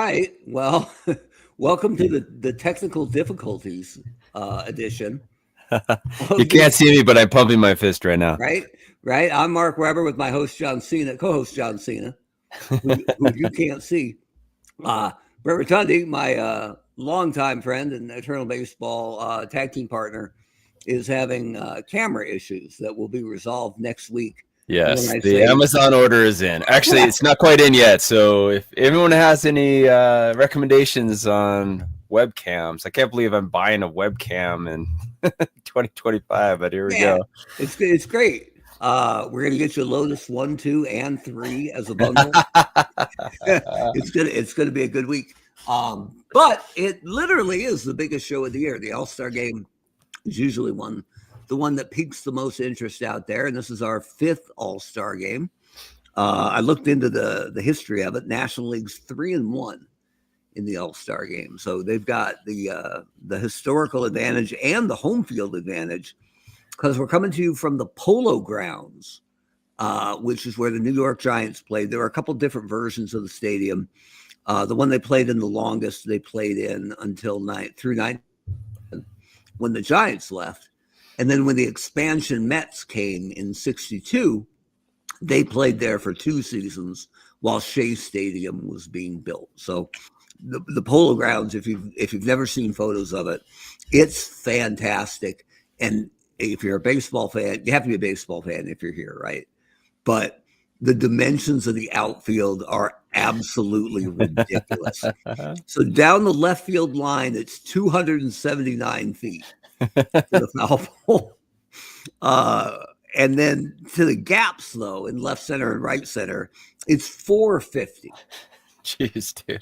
right. Well, welcome to the technical difficulties edition You of can't the see me, but I'm pumping my fist right now. right. I'm Mark Weber with my host John Cena, co-host John Cena, who you can't see. Brent Rotundi, my longtime friend and Eternal Baseball tag team partner, is having camera issues that will be resolved next week. And when Yes, I the say Amazon order is in. Actually, it's not quite in yet. So if anyone has any recommendations on webcams, I can't believe I'm buying a webcam in 2025, but here we man, go. it's great. We're gonna get you Lotus 1, 2, and 3 as a bundle. It's gonna be a good week. But it literally is the biggest show of the year. The All-Star Game is usually the one that piques the most interest out there, and this is our 5th All-Star Game. I looked into the history of it. National League's 3-1 in the All-Star Game, so they've got the historical advantage and the home field advantage because we're coming to you from the Polo Grounds, which is where the New York Giants played. There are a couple different versions of the stadium. The one they played in the longest, they played in until through 9 when the Giants left. And then when the expansion Mets came in 62, they played there for 2 seasons while Shea Stadium was being built. So the Polo Grounds, if you've never seen photos of it, it's fantastic. And if you're a baseball fan, you have to be a baseball fan if you're here, right? But the dimensions of the outfield are absolutely ridiculous. So down the left field line, it's 279 feet to the foul pole. And then to the gaps, though, in left center and right center, it's 450. Jeez, dude.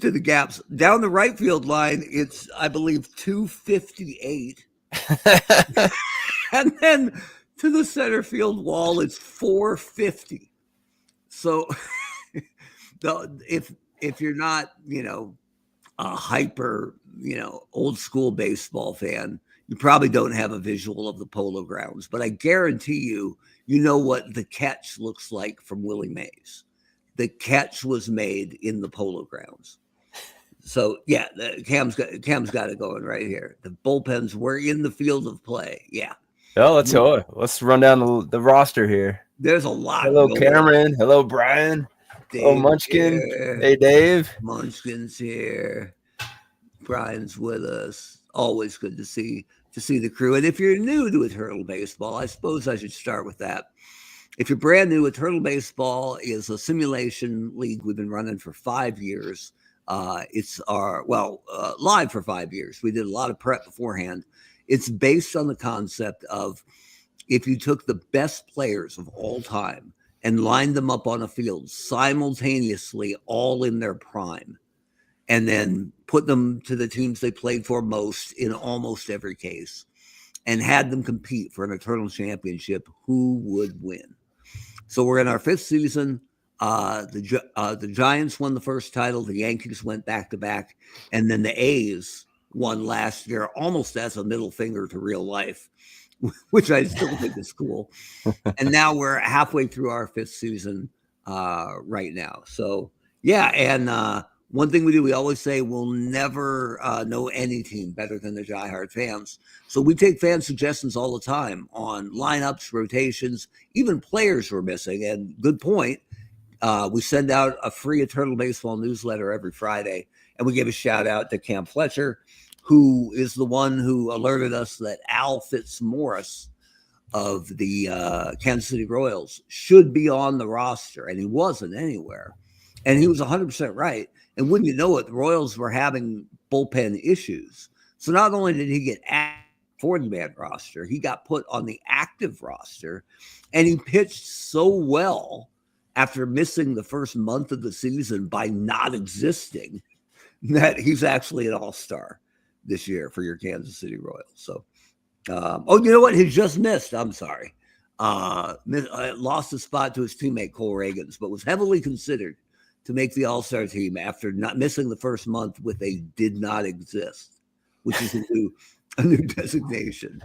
To the gaps. Down the right field line, it's, I believe, 258. And then to the center field wall, it's 450. So if you're not, a hyper, old school baseball fan, you probably don't have a visual of the Polo Grounds, but I guarantee you know what the catch looks like from Willie Mays. The catch was made in the Polo Grounds. So yeah, Cam's got it going right here. The bullpens were in the field of play. Yeah. Oh, let's run down the roster here. There's a lot. Hello, Cameron. Hello, Brian. Hello, Munchkin. Here. Hey, Dave. Munchkin's here. Brian's with us. Always good to see the crew. And if you're new to Eternal Baseball, I suppose I should start with that. If you're brand new, Eternal Baseball is a simulation league we've been running for 5 years. It's live for 5 years. We did a lot of prep beforehand. It's based on the concept of if you took the best players of all time and lined them up on a field simultaneously, all in their prime, and then put them to the teams they played for most in almost every case, and had them compete for an Eternal Championship, who would win? So we're in our 5th season. The Giants won the first title. The Yankees went back-to-back. And then the A's won last year, almost as a middle finger to real life, which I still think is cool. And now we're halfway through our 5th season right now. So, yeah, and one thing we do, we always say we'll never know any team better than the diehard fans. So we take fan suggestions all the time on lineups, rotations, even players we're missing. And good point, we send out a free Eternal Baseball newsletter every Friday, and we give a shout out to Cam Fletcher, who is the one who alerted us that Al Fitzmaurice of the Kansas City Royals should be on the roster, and he wasn't anywhere. And he was 100% right. And wouldn't you know it, the Royals were having bullpen issues. So not only did he get added for the man roster, he got put on the active roster, and he pitched so well after missing the first month of the season by not existing that he's actually an all-star this year for your Kansas City Royals. So, you know what? He just missed. I'm sorry. Lost a spot to his teammate Cole Reagans, but was heavily considered to make the All-Star team after not missing the first month with a did not exist, which is a new designation.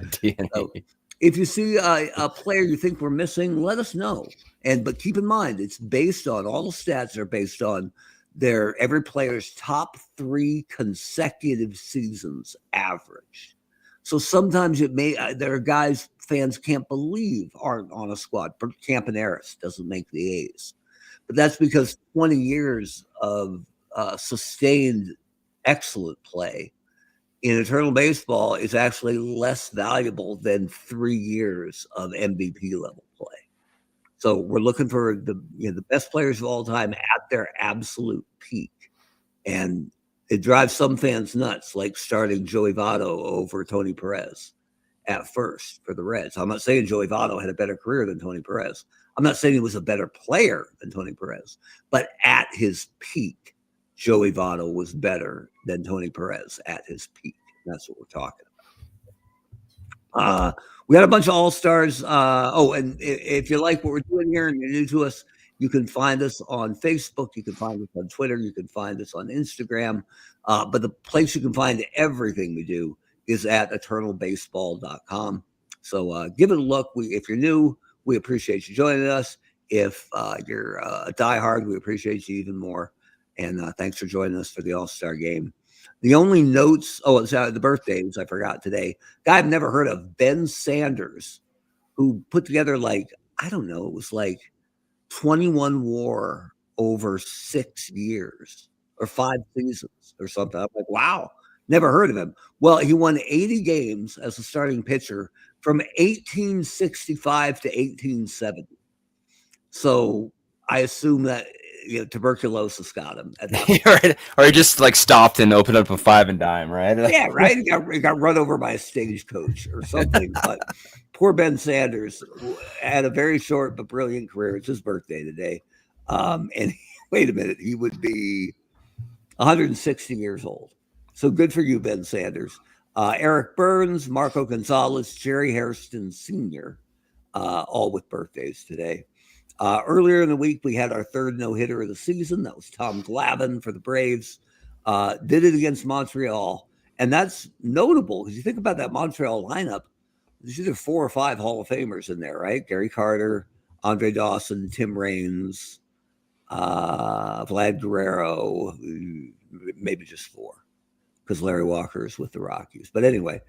So if you see a player you think we're missing, let us know. But keep in mind, it's based on all the stats are based on every player's top 3 consecutive seasons average. So sometimes there are guys fans can't believe aren't on a squad. Campaneris doesn't make the A's, but that's because 20 years of sustained excellent play in Eternal Baseball is actually less valuable than 3 years of MVP level play. So we're looking for the best players of all time at their absolute peak, and it drives some fans nuts, like starting Joey Votto over Tony Perez at first for the Reds. I'm not saying Joey Votto had a better career than Tony Perez. I'm not saying he was a better player than Tony Perez, but at his peak, Joey Votto was better than Tony Perez at his peak. That's what we're talking about. We got a bunch of all-stars. And if you like what we're doing here and you're new to us, you can find us on Facebook. You can find us on Twitter. You can find us on Instagram. But the place you can find everything we do is at eternalbaseball.com. So give it a look. If you're new, we appreciate you joining us. If you're a diehard, we appreciate you even more. And thanks for joining us for the All-Star Game. The only notes, it's the birthdays I forgot today. Guy I've never heard of, Ben Sanders, who put together it was like 21 WAR over 6 years or 5 seasons or something. I'm like, wow, never heard of him. Well, he won 80 games as a starting pitcher from 1865 to 1870. So I assume that tuberculosis got him. Right. Or he just stopped and opened up a 5 and dime, right? Yeah, right. He got run over by a stagecoach or something. But poor Ben Sanders had a very short but brilliant career. It's his birthday today. And wait a minute, he would be 160 years old. So good for you, Ben Sanders. Eric Burns, Marco Gonzalez, Jerry Hairston Sr., all with birthdays today. Earlier in the week, we had our 3rd no-hitter of the season. That was Tom Glavine for the Braves. Did it against Montreal. And that's notable because you think about that Montreal lineup, there's either 4 or 5 Hall of Famers in there, right? Gary Carter, Andre Dawson, Tim Raines, Vlad Guerrero, maybe just 4 because Larry Walker is with the Rockies. But anyway,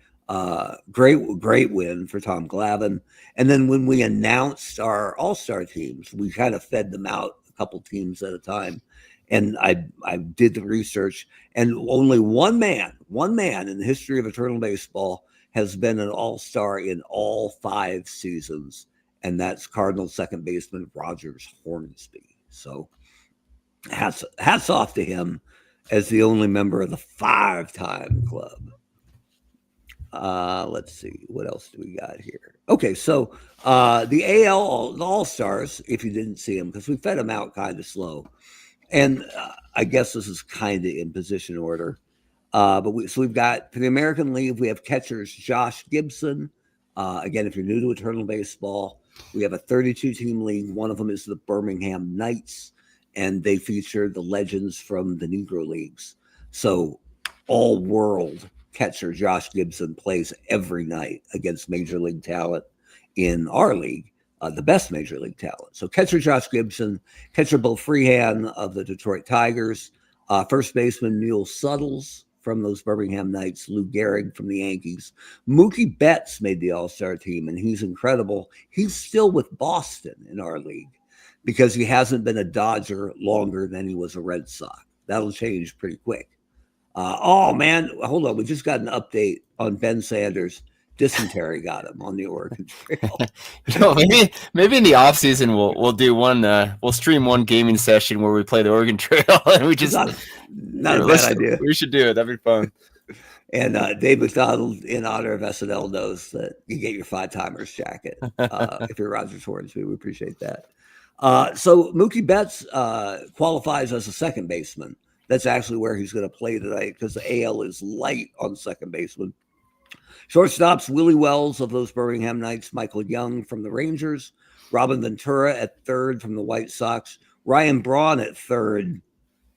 great win for Tom Glavine. And then when we announced our all-star teams, we kind of fed them out a couple teams at a time. And I did the research, and only one man in the history of Eternal Baseball has been an all-star in all 5 seasons, and that's Cardinals second baseman Rogers Hornsby. So hats off to him as the only member of the 5-time club. Let's see. What else do we got here? Okay, so the AL All-Stars, if you didn't see them, because we fed them out kind of slow. And I guess this is kind of in position order. We've got, for the American League, we have catchers Josh Gibson. Again, if you're new to Eternal Baseball, we have a 32-team league. One of them is the Birmingham Knights, and they feature the legends from the Negro Leagues. So all-world catcher Josh Gibson plays every night against Major League talent in our league. The best Major League talent. So catcher Josh Gibson, catcher Bill Freehan of the Detroit Tigers, first baseman Neil Suttles from those Birmingham Knights, Lou Gehrig from the Yankees. Mookie Betts made the All-Star team, and he's incredible. He's still with Boston in our league because he hasn't been a Dodger longer than he was a Red Sox. That'll change pretty quick. Oh, man, hold on. We just got an update on Ben Sanders. Dysentery got him on the Oregon Trail. Maybe in the off season we'll do one. We'll stream one gaming session where we play the Oregon Trail, and we just not a bad idea. We should do it. That'd be fun. And Dave McDonald, in honor of SNL, knows that you get your 5-timers jacket if you're Rogers Hornsby. We appreciate that. So Mookie Betts qualifies as a second baseman. That's actually where he's going to play tonight because the AL is light on second baseman. Shortstops, Willie Wells of those Birmingham Knights, Michael Young from the Rangers, Robin Ventura at third from the White Sox, Ryan Braun at third,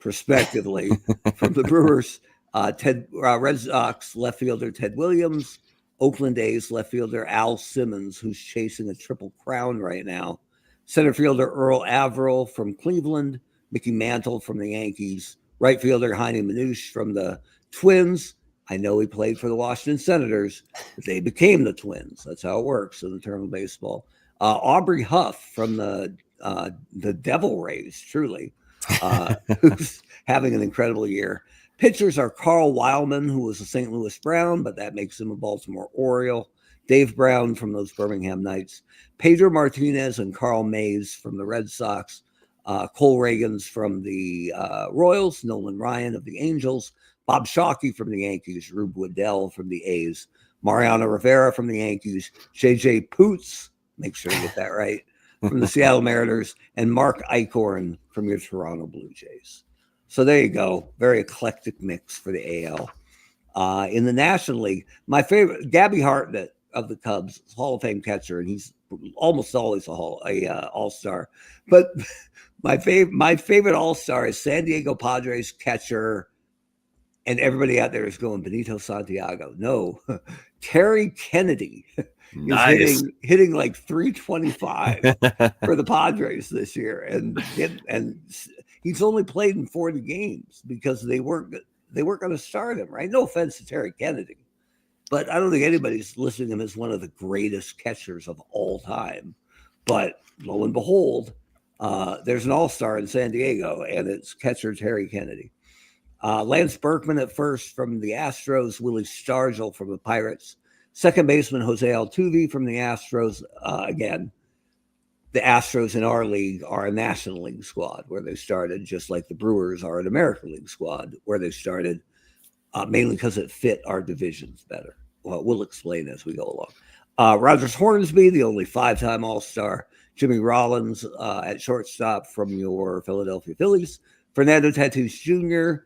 respectively, from the Brewers, Red Sox left fielder Ted Williams, Oakland A's left fielder Al Simmons, who's chasing a triple crown right now, center fielder Earl Averill from Cleveland, Mickey Mantle from the Yankees, right fielder Heine Manouche from the Twins. I know he played for the Washington Senators, but they became the Twins. That's how it works in Eternal Baseball. Aubrey Huff from the Devil Rays, truly, who's having an incredible year. Pitchers are Carl Wildman, who was a St. Louis Brown, but that makes him a Baltimore Oriole. Dave Brown from those Birmingham Knights. Pedro Martinez and Carl Mays from the Red Sox. Cole Reagans from the Royals. Nolan Ryan of the Angels. Bob Shockey from the Yankees. Rube Waddell from the A's. Mariano Rivera from the Yankees. J.J. Poots, make sure you get that right, from the Seattle Mariners. And Mark Eichhorn from your Toronto Blue Jays. So there you go. Very eclectic mix for the AL. In the National League, my favorite, Gabby Hartnett of the Cubs, Hall of Fame catcher, and he's almost always a all-star. But my favorite all-star is San Diego Padres catcher, and everybody out there is going Benito Santiago. No, Terry Kennedy is hitting like 325 for the Padres this year, and he's only played in 40 games because they weren't going to start him, right? No offense to Terry Kennedy, but I don't think anybody's listing him as one of the greatest catchers of all time. But lo and behold, there's an all-star in San Diego, and it's catcher Terry Kennedy. Lance Berkman at first from the Astros, Willie Stargell from the Pirates, second baseman Jose Altuve from the Astros. Again, the Astros in our league are a National League squad where they started, just like the Brewers are an American League squad where they started, mainly because it fit our divisions better. Well, we'll explain as we go along. Rogers Hornsby, the only 5-time All-Star. Jimmy Rollins at shortstop from your Philadelphia Phillies. Fernando Tatis Jr.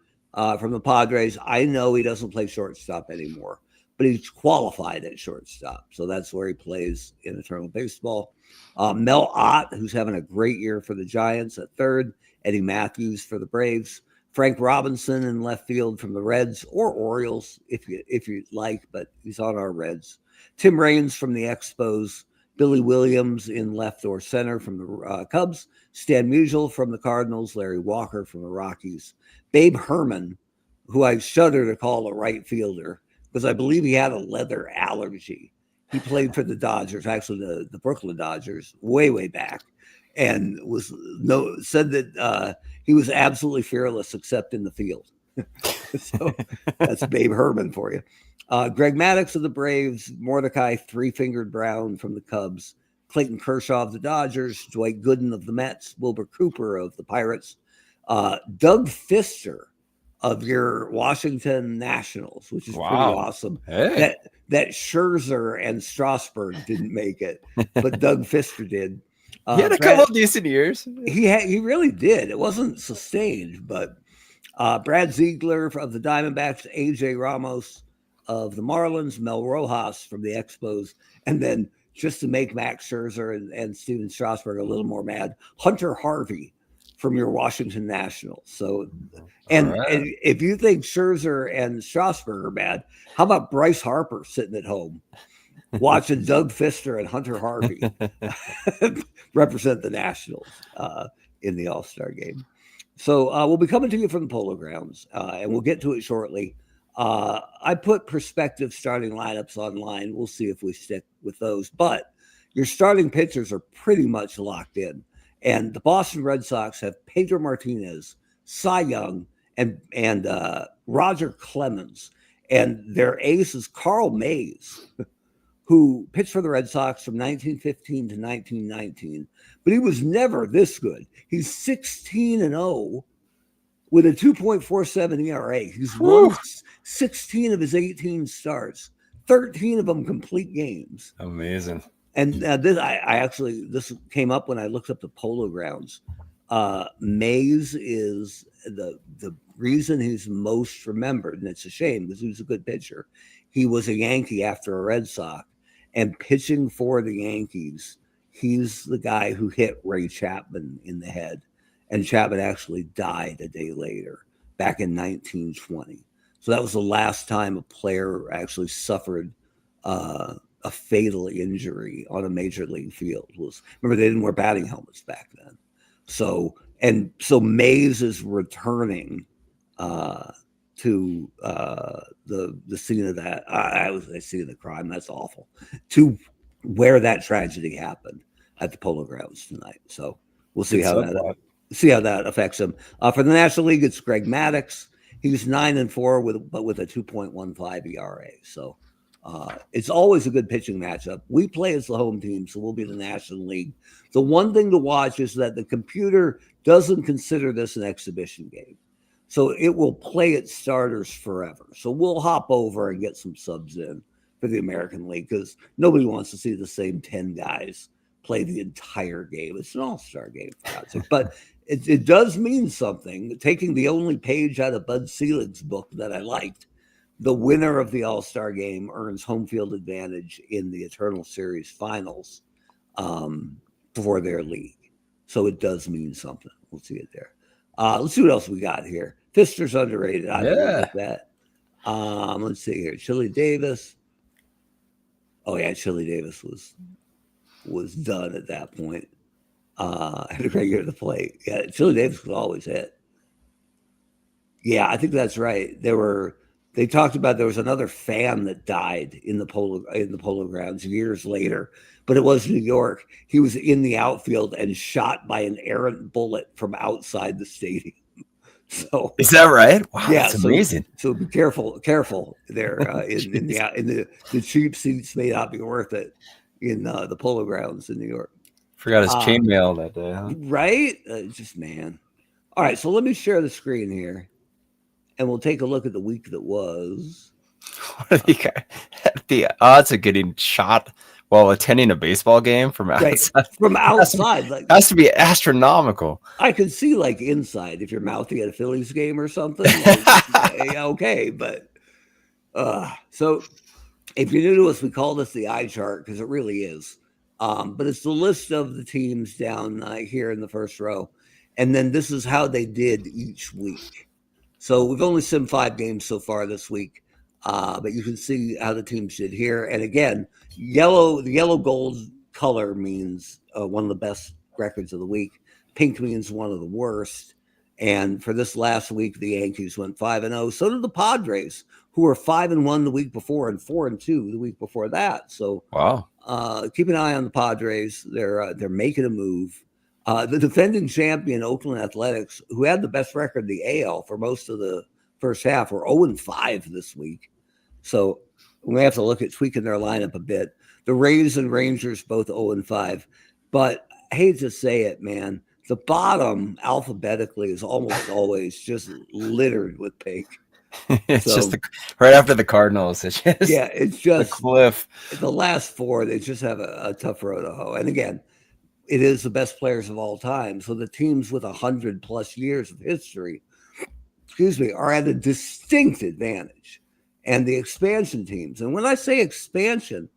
From the Padres. I know he doesn't play shortstop anymore, but he's qualified at shortstop. So that's where he plays in Eternal Baseball. Mel Ott, who's having a great year for the Giants at third. Eddie Matthews for the Braves. Frank Robinson in left field from the Reds or Orioles, if you like, but he's on our Reds. Tim Raines from the Expos. Billy Williams in left or center from the Cubs. Stan Musial from the Cardinals. Larry Walker from the Rockies. Babe Herman, who I shudder to call a right fielder because I believe he had a leather allergy. He played for the Dodgers, actually the Brooklyn Dodgers, way back, and said that he was absolutely fearless except in the field. So that's Babe Herman for you. Greg Maddux of the Braves, Mordecai Three-Fingered Brown from the Cubs, Clayton Kershaw of the Dodgers, Dwight Gooden of the Mets, Wilbur Cooper of the Pirates, Doug Fister of your Washington Nationals, which is pretty awesome. Hey. That Scherzer and Strasburg didn't make it, but Doug Fister did. He had a couple of decent years. He really did. It wasn't sustained, but Brad Ziegler of the Diamondbacks, AJ Ramos of the Marlins, Mel Rojas from the Expos, and then just to make Max Scherzer and Steven Strasburg a little more mad, Hunter Harvey from your Washington Nationals. So, and if you think Scherzer and Strasburg are bad, how about Bryce Harper sitting at home watching Doug Fister and Hunter Harvey represent the Nationals in the All-Star game? So we'll be coming to you from the Polo Grounds, and we'll get to it shortly. I put prospective starting lineups online. We'll see if we stick with those. But your starting pitchers are pretty much locked in. And the Boston Red Sox have Pedro Martinez, Cy Young, and Roger Clemens. And their ace is Carl Mays, who pitched for the Red Sox from 1915 to 1919. But he was never this good. He's 16-0 with a 2.47 ERA. He's won 16 of his 18 starts, 13 of them complete games. Amazing. And this came up when I looked up the Polo Grounds. Mays is the reason he's most remembered, and it's a shame because he was a good pitcher. He was a Yankee after a Red Sox, and pitching for the Yankees, he's the guy who hit Ray Chapman in the head, and Chapman actually died a day later, back in 1920. So that was the last time a player actually suffered a fatal injury on a major league field. Remember, they didn't wear batting helmets back then. So And so Mays is returning to the scene of that. I was the scene of the crime. That's awful. To where that tragedy happened at the Polo Grounds tonight. So we'll see how that affects him. For the National League, it's Greg Maddux. He was 9-4 with a 2.15 ERA. So it's always a good pitching matchup. We play as the home team, so we'll be the National League. The one thing to watch is that the computer doesn't consider this an exhibition game. So it will play its starters forever. So we'll hop over and get some subs in for the American League because nobody wants to see the same 10 guys play the entire game. It's an all-star game, for God's sake. But it does mean something. Taking the only page out of Bud Selig's book that I liked, the winner of the all-star game earns home field advantage in the Eternal Series finals for their league. So it does mean something. We'll see it there. Let's see what else we got here. Fister's underrated. I agree with that. Let's see here. Chili Davis. Oh yeah, Chili Davis was done at that point. Had a great year to play. Yeah, Chili Davis could always hit. Yeah, I think that's right. They talked about there was another fan that died in the Polo Grounds years later, but it was New York. He was in the outfield and shot by an errant bullet from outside the stadium. So is that right? Wow, yeah, that's amazing. So be careful there. In the cheap seats may not be worth it in the Polo Grounds in New York. Forgot his chainmail that day, huh? Right? Just man. All right, so let me share the screen here, and we'll take a look at the week that was. The odds of getting shot while attending a baseball game from outside, right. From outside, has to be astronomical. I could see like inside if you're mouthy at a Phillies game or something. Okay, but so if you're new to us, we call this the eye chart because it really is. But it's the list of the teams down here in the first row, and then this is how they did each week. So we've only simmed 5 games so far this week. But you can see how the teams did here. And again, the yellow gold color means one of the best records of the week. Pink means one of the worst. And for this last week, the Yankees went 5-0. So did the Padres, who were 5-1 the week before and 4-2 the week before that. So wow, keep an eye on the Padres. They're making a move. The defending champion Oakland Athletics, who had the best record in the AL for most of the first half, were 0-5 this week. So we have to look at tweaking their lineup a bit. The Rays and Rangers both 0-5. But I hate to say it, man, the bottom alphabetically is almost always just littered with pink. It's just right after the Cardinals. It's just it's just the cliff. The last 4, they just have a tough road to hoe. And again, it is the best players of all time. So the teams with 100+ years of history, are at a distinct advantage. And the expansion teams. And when I say expansion,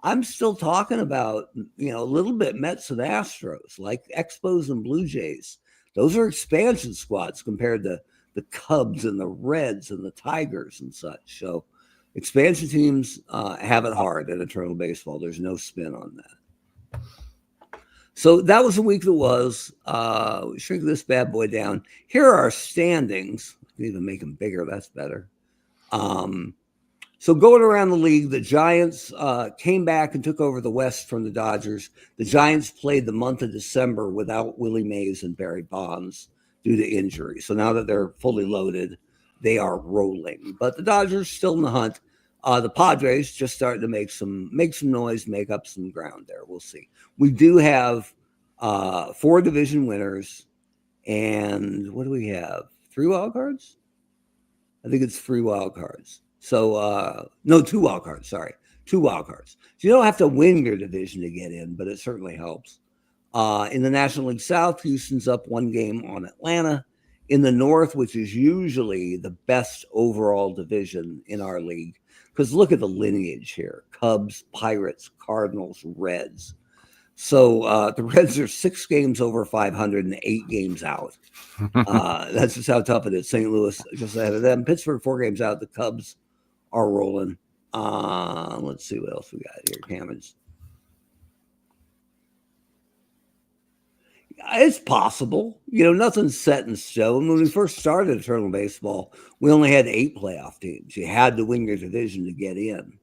I'm still talking about, a little bit Mets and Astros, like Expos and Blue Jays. Those are expansion squads compared to the Cubs and the Reds and the Tigers and such. So expansion teams have it hard at Eternal Baseball. There's no spin on that. So that was the week that was. Shrink this bad boy down. Here are our standings. I can even make them bigger. That's better. So going around the league, the Giants came back and took over the West from the Dodgers. The Giants played the month of December without Willie Mays and Barry Bonds due to injury. So now that they're fully loaded, they are rolling. But the Dodgers still in the hunt. The Padres just starting to make some noise, make up some ground there. We'll see. We do have 4 division winners. And what do we have? 3 wild cards? I think it's 3 wild cards. So, no, 2 wild cards. Sorry. 2 wild cards. So you don't have to win your division to get in, but it certainly helps. In the National League South, Houston's up 1 game on Atlanta. In the North, which is usually the best overall division in our league, because look at the lineage here. Cubs, Pirates, Cardinals, Reds. So the Reds are 6 games over 500 and 8 games out. That's just how tough it is. St. Louis just ahead of them. Pittsburgh 4 games out. The Cubs are rolling. Let's see what else we got here. Cameron's. It's possible. Nothing's set in stone. When we first started Eternal Baseball, we only had 8 playoff teams. You had to win your division to get in.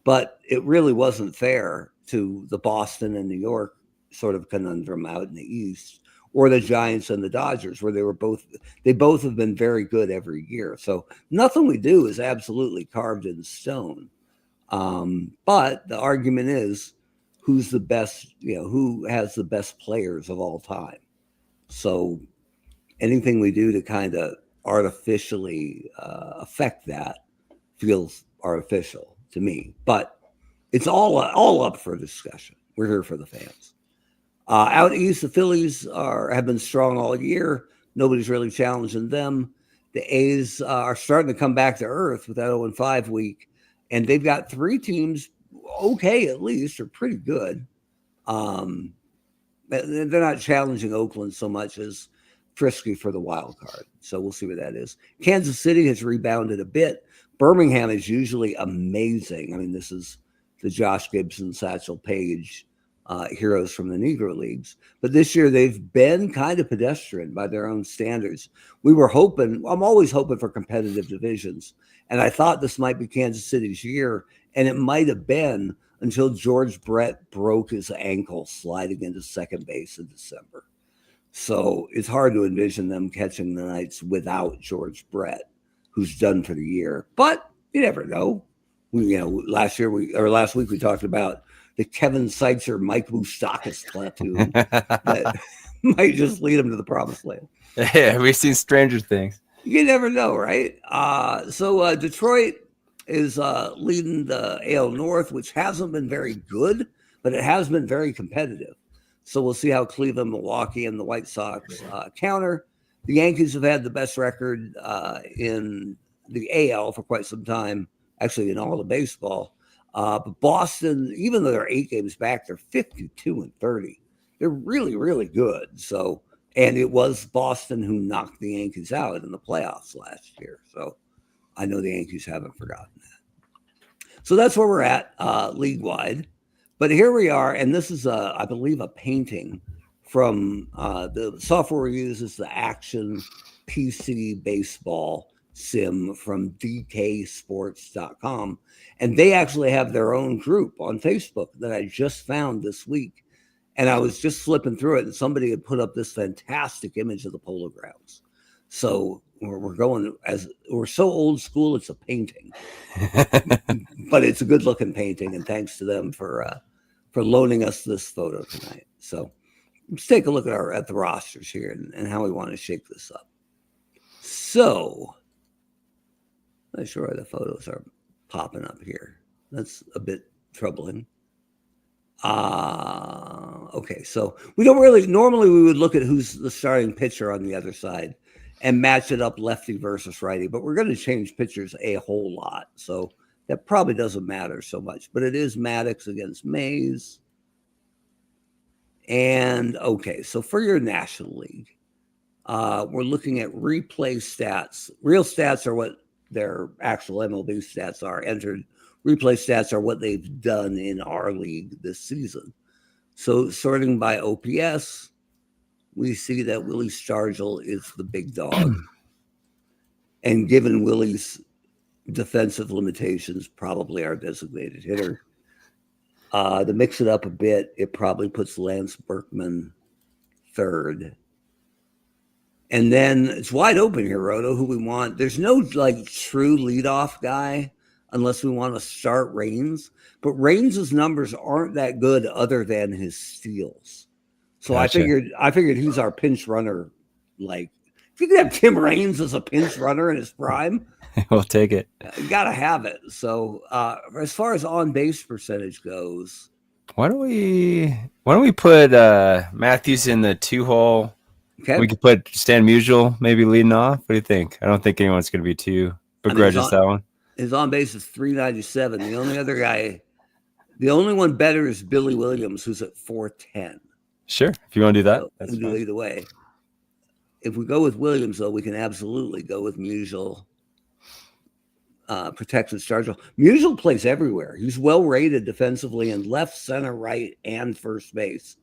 But it really wasn't fair to the Boston and New York sort of conundrum out in the East, or the Giants and the Dodgers, where they both have been very good every year. So nothing we do is absolutely carved in stone. But the argument is, who's the best, who has the best players of all time. So anything we do to kind of artificially affect that feels artificial to me. But it's all up for discussion. We're here for the fans. Out east, the Phillies have been strong all year. Nobody's really challenging them. The A's are starting to come back to earth with that 0-5 week, and they've got 3 teams, okay at least, or pretty good. They're not challenging Oakland so much as frisky for the wild card. So we'll see what that is. Kansas City has rebounded a bit. Birmingham is usually amazing. I mean, this is the Josh Gibson, Satchel Paige heroes from the Negro Leagues. But this year they've been kind of pedestrian by their own standards. I'm always hoping for competitive divisions. And I thought this might be Kansas City's year. And it might have been until George Brett broke his ankle sliding into second base in December. So it's hard to envision them catching the Knights without George Brett, who's done for the year. But you never know. Last week we talked about the Kevin Seitzer, Mike Moustakas platoon that might just lead him to the promised land. Yeah, we've seen stranger things. You never know, right? So Detroit is leading the AL North, which hasn't been very good, but it has been very competitive. So we'll see how Cleveland, Milwaukee, and the White Sox counter. The Yankees have had the best record in the AL for quite some time, actually in all of baseball. But Boston, even though they're 8 games back, they're 52-30. They're really, really good. So, and it was Boston who knocked the Yankees out in the playoffs last year. So I know the Yankees haven't forgotten that. So that's where we're at league-wide. But here we are, and this is, I believe, a painting from the software we use is the Action PC Baseball Sim from dksports.com. And they actually have their own group on Facebook that I just found this week. And I was just flipping through it, and somebody had put up this fantastic image of the Polo Grounds. So we're so old school, it's a painting. But it's a good-looking painting, and thanks to them for loaning us this photo tonight. So let's take a look at the rosters here and how we want to shake this up. So I'm not sure why the photos are popping up here. That's a bit troubling. Okay, so we don't really, normally we would look at who's the starting pitcher on the other side and match it up lefty versus righty, but we're going to change pitchers a whole lot. So that probably doesn't matter so much, but it is Maddox against Mays. And okay, so for your National League, we're looking at replay stats. Real stats are what their actual MLB stats are. Entered replay stats are what they've done in our league this season. So sorting by OPS, we see that Willie Stargell is the big dog. And given Willie's defensive limitations, probably our designated hitter. To mix it up a bit, it probably puts Lance Berkman third. And then it's wide open here, Roto, who we want. There's no true leadoff guy unless we want to start Reigns. But Reigns' numbers aren't that good other than his steals. So gotcha. I figured he's our pinch runner. Like, if you could have Tim Raines as a pinch runner in his prime, we'll take it. You gotta have it. So as far as on base percentage goes, why don't we put Matthews in the 2-hole? Okay. We could put Stan Musial maybe leading off. What do you think? I don't think anyone's going to be too begrudges that one. His on base is 397. The only one better is Billy Williams, who's at 410. Sure, if you want to do that, so that's fine. Either way. If we go with Williams, though, we can absolutely go with Musial. Protects and Stargell. Musial plays everywhere. He's well rated defensively in left, center, right, and first base.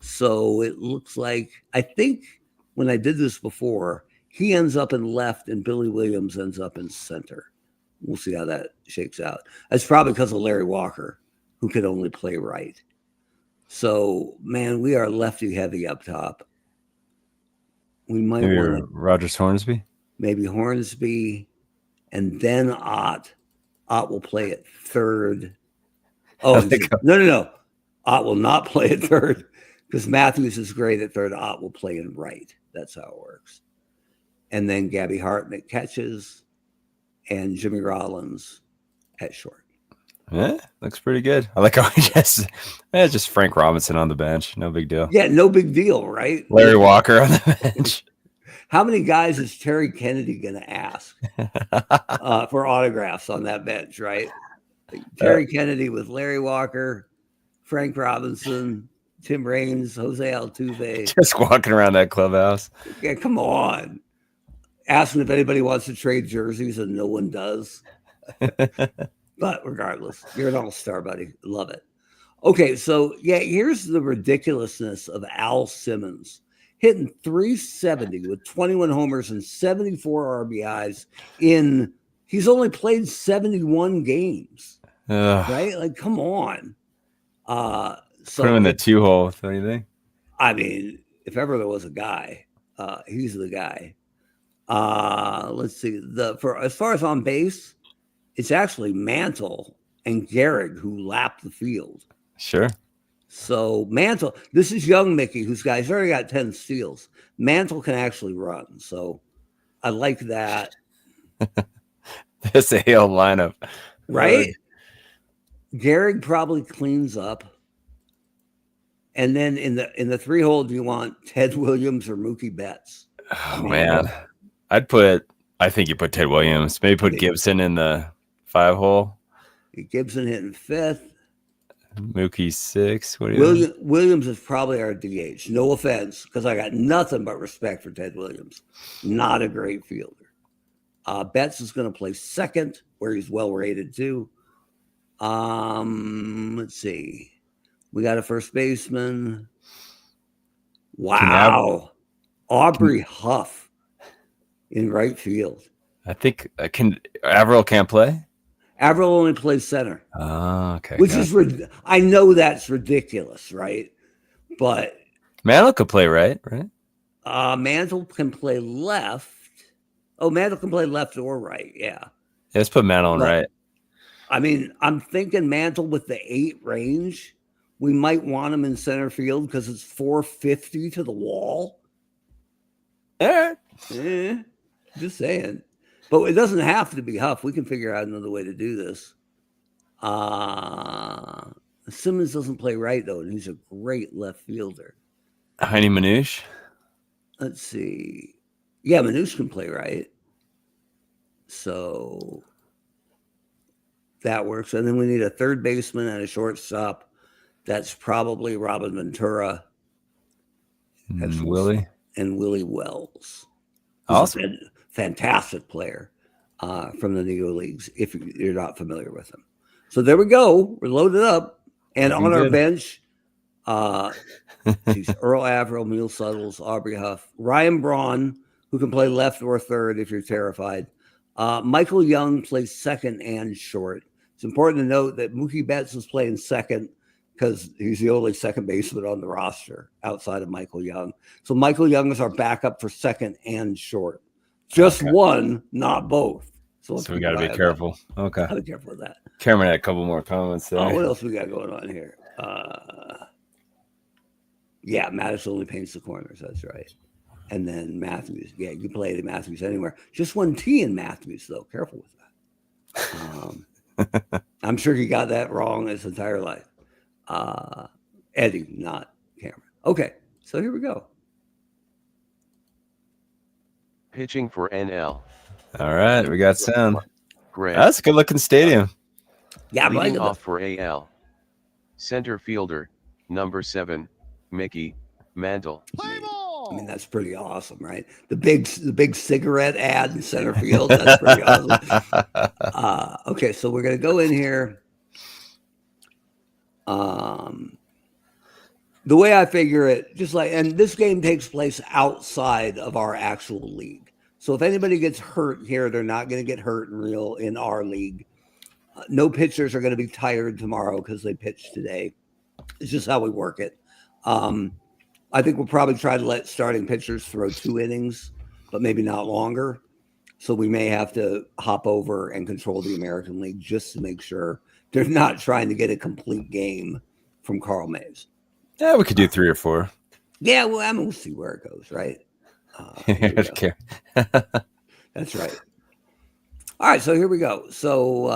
So it looks like, I think when I did this before, he ends up in left and Billy Williams ends up in center. We'll see how that shakes out. That's probably because of Larry Walker, who could only play right. So, man, we are lefty heavy up top. We might Maybe want Rogers Hornsby. maybe Hornsby, and then Ott. Ott will play at third. Oh, no. Ott will not play at third because Matthews is great at third. Ott will play in right. That's how it works. And then Gabby Hartnett catches, and Jimmy Rollins at short. Yeah, looks pretty good. I like how he just Frank Robinson on the bench. No big deal. Yeah, no big deal, right? Larry Walker on the bench. How many guys is Terry Kennedy going to ask for autographs on that bench, right? Terry Kennedy with Larry Walker, Frank Robinson, Tim Raines, Jose Altuve. Just walking around that clubhouse. Yeah, come on. Asking if anybody wants to trade jerseys, and no one does. But regardless, you're an all-star, buddy. Love it. Okay, so yeah, here's the ridiculousness of Al Simmons. Hitting 370 with 21 homers and 74 RBIs he's only played 71 games. Right? Like, come on. So put him in the 2-hole, don't you think? I mean, if ever there was a guy, he's the guy. Let's see. As far as on base, it's actually Mantle and Gehrig who lap the field. Sure. So Mantle, this is young Mickey, he's already got 10 steals. Mantle can actually run. So I like that. This AL lineup. Right? Gehrig probably cleans up. And then in the 3-hole, do you want Ted Williams or Mookie Betts? Oh, man. I think you put Ted Williams. Maybe put Gibson in the 5-hole. Gibson hitting 5th. Mookie 6. What do you Williams is probably our DH. No offense, because I got nothing but respect for Ted Williams. Not a great fielder. Betts is going to play second, where he's well rated too. Let's see. We got a first baseman. Wow. Aubrey Huff in right field. I think Averill can't play? Averill only plays center. Oh, okay. Which is, I know that's ridiculous, right? But Mantle could play right? Mantle can play left. Oh, Mantle can play left or right. Yeah. Let's put Mantle on right. I mean, I'm thinking Mantle with the 8 range. We might want him in center field because it's 450 to the wall. Just saying. But it doesn't have to be Huff. We can figure out another way to do this. Simmons doesn't play right, though, and he's a great left fielder. Heine Manouche? Let's see. Yeah, Manouche can play right. So that works. And then we need a third baseman and a shortstop. That's probably Robin Ventura. Willie? And Willie Wells. Awesome. Fantastic player from the Negro Leagues, if you're not familiar with him. So there we go. We're loaded up. And on our bench, Earl Averill, Neil Suttles, Aubrey Huff, Ryan Braun, who can play left or third if you're terrified. Michael Young plays second and short. It's important to note that Mookie Betts is playing second because he's the only second baseman on the roster outside of Michael Young. So Michael Young is our backup for second and short. Just one, not both. So we got to be careful. Okay. Be careful with that. Cameron had a couple more comments there. What else we got going on here? Yeah, Mattis only paints the corners. That's right. And then Matthews. Yeah, you play the Matthews anywhere. Just one T in Matthews, though. Careful with that. I'm sure he got that wrong his entire life. Eddie, not Cameron. Okay, so here we go. Pitching for NL. All right, we got sound. Greg. That's a good looking stadium. Yeah, leading off for AL. Center fielder, number 7, Mickey Mantle. I mean, that's pretty awesome, right? The big cigarette ad in center field. That's pretty awesome. Okay, so we're gonna go in here. The way I figure it, and this game takes place outside of our actual league. So if anybody gets hurt here, they're not going to get hurt in our league. No pitchers are going to be tired tomorrow because they pitched today. It's just how we work it. I think we'll probably try to let starting pitchers throw 2 innings, but maybe not longer. So we may have to hop over and control the American League just to make sure they're not trying to get a complete game from Carl Mays. Yeah, we could do 3 or 4. Yeah, well, we'll see where it goes, right? Okay. That's right. All right, so here we go. So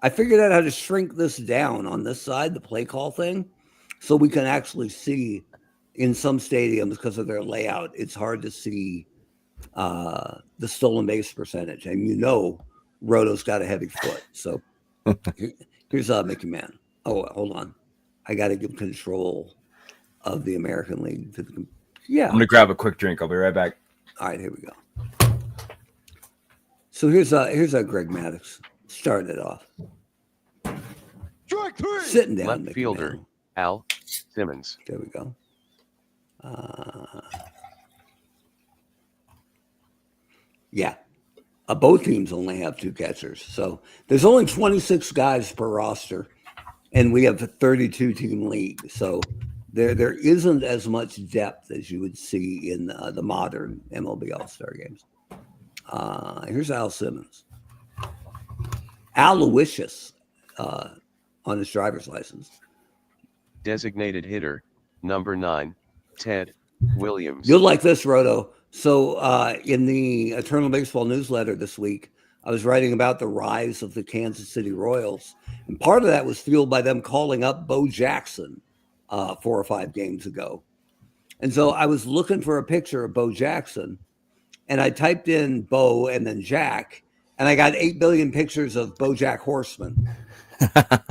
I figured out how to shrink this down on this side, the play call thing, so we can actually see in some stadiums, because of their layout, it's hard to see the stolen base percentage. And Roto's got a heavy foot. So here's Mickey Man. Oh, hold on. I got to give control of the American League to the. Yeah. I'm going to grab a quick drink. I'll be right back. All right, here we go. So here's Greg Maddux starting it off. Strike 3. Sitting down. Left Mickey fielder, Man. Al Simmons. There we go. Yeah. Both teams only have 2 catchers. So there's only 26 guys per roster, and we have a 32-team league. So there isn't as much depth as you would see in the modern MLB All-Star games. Here's Al Simmons. Aloysius on his driver's license. Designated hitter, number 9, Ted Williams. You'll like this, Roto. So in the Eternal Baseball newsletter this week, I was writing about the rise of the Kansas City Royals. And part of that was fueled by them calling up Bo Jackson 4 or 5 games ago. And so I was looking for a picture of Bo Jackson, and I typed in Bo and then Jack, and I got 8 billion pictures of BoJack Horseman,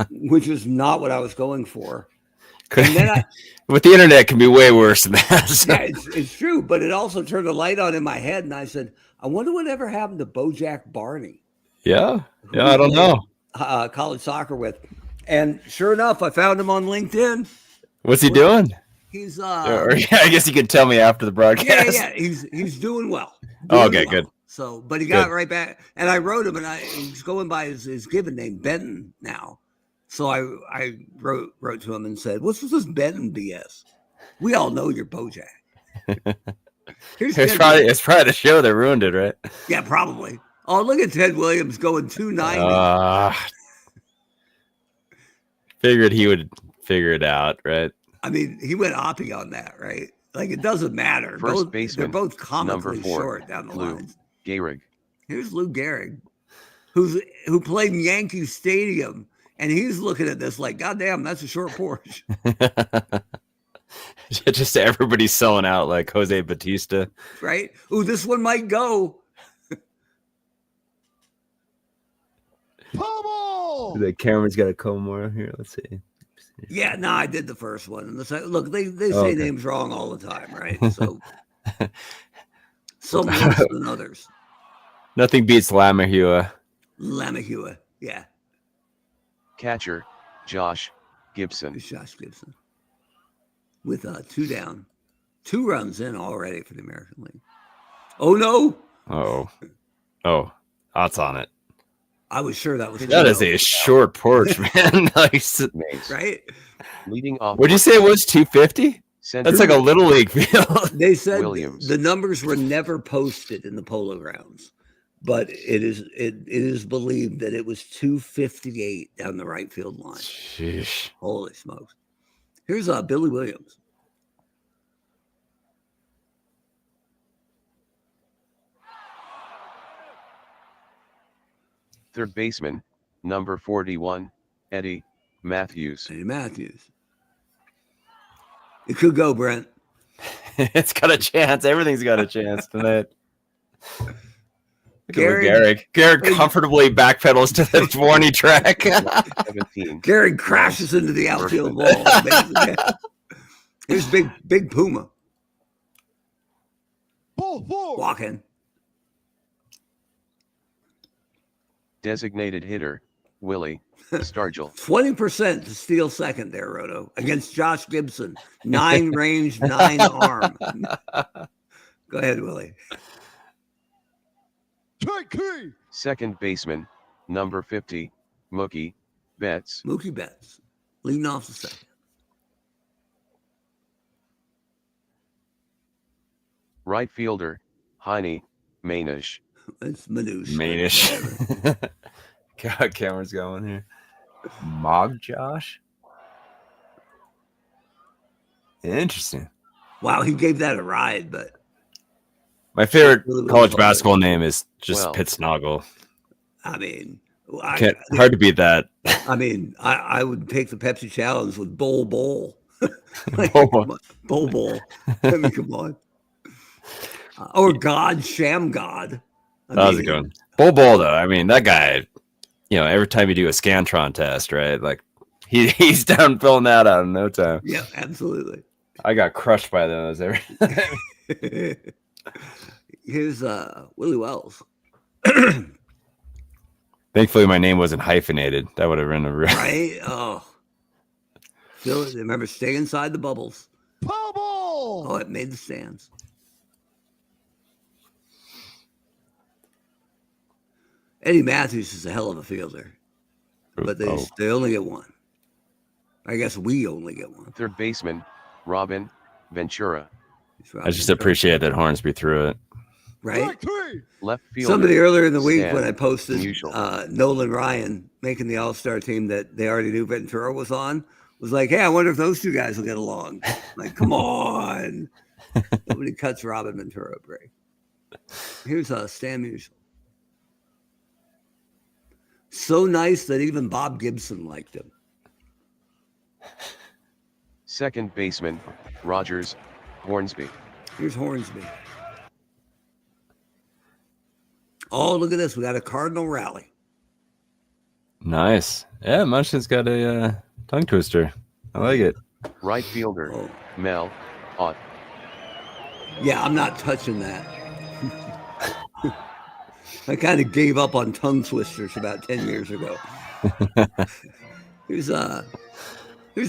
which is not what I was going for. And then With the internet, it can be way worse than that. So. Yeah, it's true, but it also turned a light on in my head, and I said, I wonder whatever happened to BoJack Barney. Yeah, I don't know. College soccer with. And sure enough, I found him on LinkedIn. What's he doing? He's I guess you could tell me after the broadcast. Yeah. He's doing well. Good. So, but he got right back, and I wrote him, and he's going by his given name, Benton now. So I wrote to him and said, "What's this Benton BS? We all know you're BoJack." It's probably the show that ruined it, right? Yeah, probably. Oh, look at Ted Williams going 290. Figured he would figure it out, right? I mean, he went oppie on that, right? Like, it doesn't matter. First baseman, they're both comically number 4, short down the Lou lines. Gehrig. Here's Lou Gehrig, who played in Yankee Stadium, and he's looking at this like, God damn, that's a short porch. Just everybody's selling out like Jose Batista. Right? Ooh, this one might go. Pummel! The camera's got a comb more here. Let's see. Yeah, no, I did the first one. And look, they say names wrong all the time, right? So some worse than others. Nothing beats Lamahua. Yeah. Catcher, Josh Gibson. It's Josh Gibson. With 2 down. 2 runs in already for the American League. Oh, no. Oh, odds on it. I was sure that was. That is a short porch, man. Nice. Right? Leading off. What'd you say it was? 250? That's like a little league field. They said Williams. The numbers were never posted in the Polo Grounds, but it is believed that it was 258 down the right field line. Sheesh. Holy smokes! Here's Billy Williams. Third baseman, number 41, Eddie Matthews. It could go, Brent. It's got a chance. Everything's got a chance tonight. Gehrig comfortably backpedals to the 20 track. 17. Gehrig crashes into the outfield wall. Here's big Puma. Ball 4. Walking. Designated hitter, Willie Stargell. 20% to steal second there, Roto, against Josh Gibson. 9 range, 9 arm. Go ahead, Willie. Second baseman, number 50, Mookie Betts. Mookie Betts, leading off the second. Right fielder, Heine Manish. It's Manouche. Manish. God, camera's going here. Mog Josh? Interesting. Wow, he gave that a ride, but My favorite Really college fun. basketball name is just Well. Pittsnoggle. I mean, Hard to beat that. I mean, I would take the Pepsi challenge with Bowl. Like, Bowl. come on, Bowl. I mean, come on. Or God, Sham God. That was a good one. Bull, though. I mean, that guy, every time you do a Scantron test, right? Like, he's down filling that out in no time. Yeah, absolutely. I got crushed by those every time. Here's Willie Wells. Thankfully, my name wasn't hyphenated. That would have been a real. Right? Oh. Still, remember, stay inside the bubbles. Bubble! Oh, it made the stands. Eddie Matthews is a hell of a fielder, but they only get one. I guess we only get one. Third baseman, Robin Ventura. I just appreciate that Hornsby threw it. Right? Left fielder. Somebody earlier in the week Stan when I posted Musial. Nolan Ryan making the All-Star team that they already knew Ventura was on, was like, hey, I wonder if those two guys will get along. Like, come on. Nobody cuts Robin Ventura a break. Here's Stan Musial. So nice that even Bob Gibson liked him. Second baseman, Rogers Hornsby. Here's Hornsby. Oh, look at this. We got a Cardinal rally. Nice. Yeah, Munchin's got a tongue twister. I like it. Right fielder, Oh. Mel Ott. Yeah, I'm not touching that. I kind of gave up on tongue twisters about 10 years ago. Here's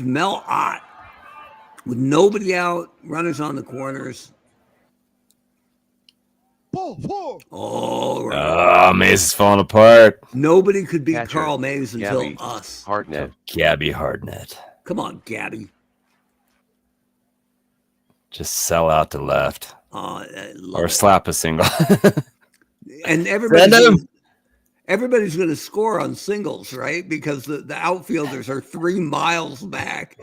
Mel Ott with nobody out, runners on the corners. Oh, right. Oh, Maze is falling apart. Nobody could beat Catcher, Carl Mays until Gabby us. Hartnett. Gabby Hardnett. Come on, Gabby. Just sell out to left. Oh, I love Or it. slap a single. And Random. everybody's going to score on singles, right? Because the outfielders are 3 miles back,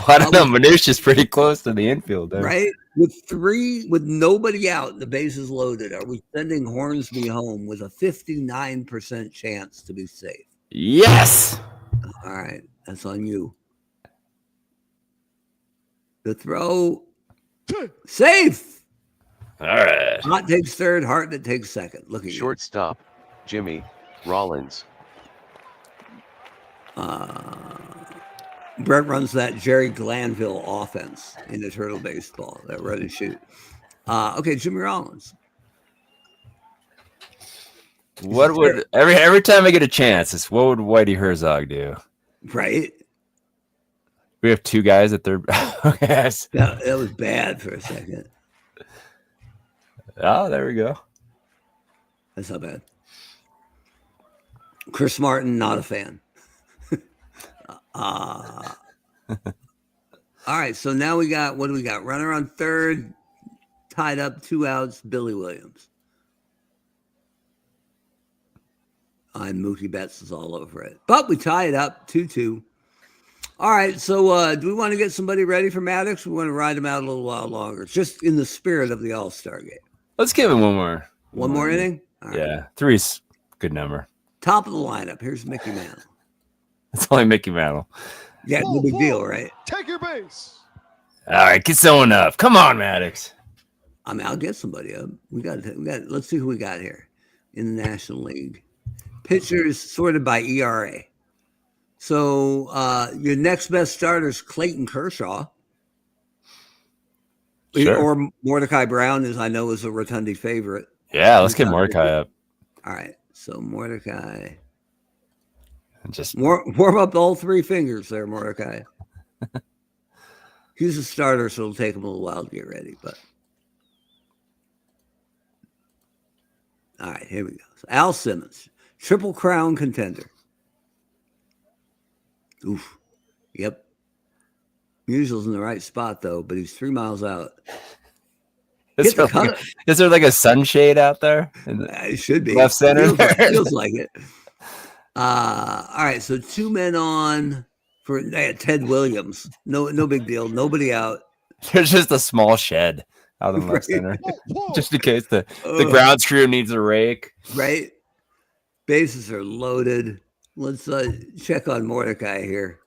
I don't know. Manouche is pretty close to the infield there. right? With nobody out, the bases loaded. Are we sending Hornsby home with a 59% chance to be safe? Yes. All right, that's on you. The throw, safe. All right. Hart takes third, Hartnett takes second. Look at you. Shortstop, Jimmy Rollins. Brent runs that Jerry Glanville offense in Eternal Baseball, that run and shoot. Okay, Jimmy Rollins. What would every time I get a chance, it's what would Whitey Herzog do? Right? We have 2 guys at third. Yes. That was bad for a second. Oh, there we go. That's not bad. Chris Martin, not a fan. All right, so now we got, what do we got? Runner on third, tied up, 2 outs, Billy Williams. And Mookie Betts is all over it. But we tie it up, 2-2. All right, so do we want to get somebody ready for Maddox? We want to ride him out a little while longer, just in the spirit of the All-Star game. Let's give him one more. One more inning? All right. Yeah, 3's good number. Top of the lineup. Here's Mickey Mantle. It's only Mickey Mantle. Yeah, no big deal, right? Take your base. All right, get someone up. Come on, Maddox. I mean, I'll get somebody up. We got. Let's see who we got here in the National League. Pitchers sorted by ERA. So your next best starter is Clayton Kershaw. Sure. Or Mordecai Brown, as I know, is a Rotundi favorite. Yeah, let's get Mordecai up. All right. So Mordecai. Just warm up all 3 fingers there, Mordecai. He's a starter, so it'll take him a little while to get ready. But all right, here we go. So Al Simmons, Triple Crown contender. Oof. Yep. Musial's in the right spot though, but he's 3 miles out. is there like a sunshade out there? It should be Left center. Feels like it. All right, so 2 men on for Ted Williams. No big deal. Nobody out. There's just a small shed out in left center, just in case the grounds crew needs a rake. Right. Bases are loaded. Let's check on Mordecai here.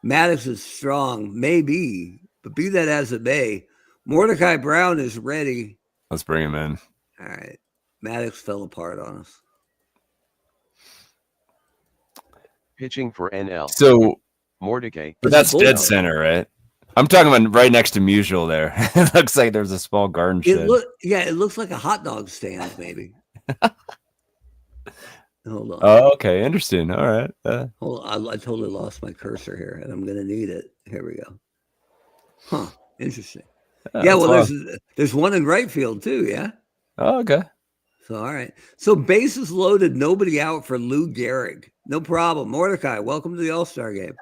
Maddox is strong, maybe, but be that as it may, Mordecai Brown is ready. Let's bring him in. All right. Maddox fell apart on us. Pitching for NL. So Mordecai. but that's dead center, right? I'm talking about right next to Musial there. It looks like there's a small garden shed. It looks like a hot dog stand, maybe. Hold on. Oh, okay. Interesting. All right. Hold on. I totally lost my cursor here, and I'm going to need it. Here we go. Huh. Interesting. Yeah, well, there's one in right field, too, yeah? Oh, okay. So, all right. So, bases loaded, nobody out for Lou Gehrig. No problem. Mordecai, welcome to the All-Star game.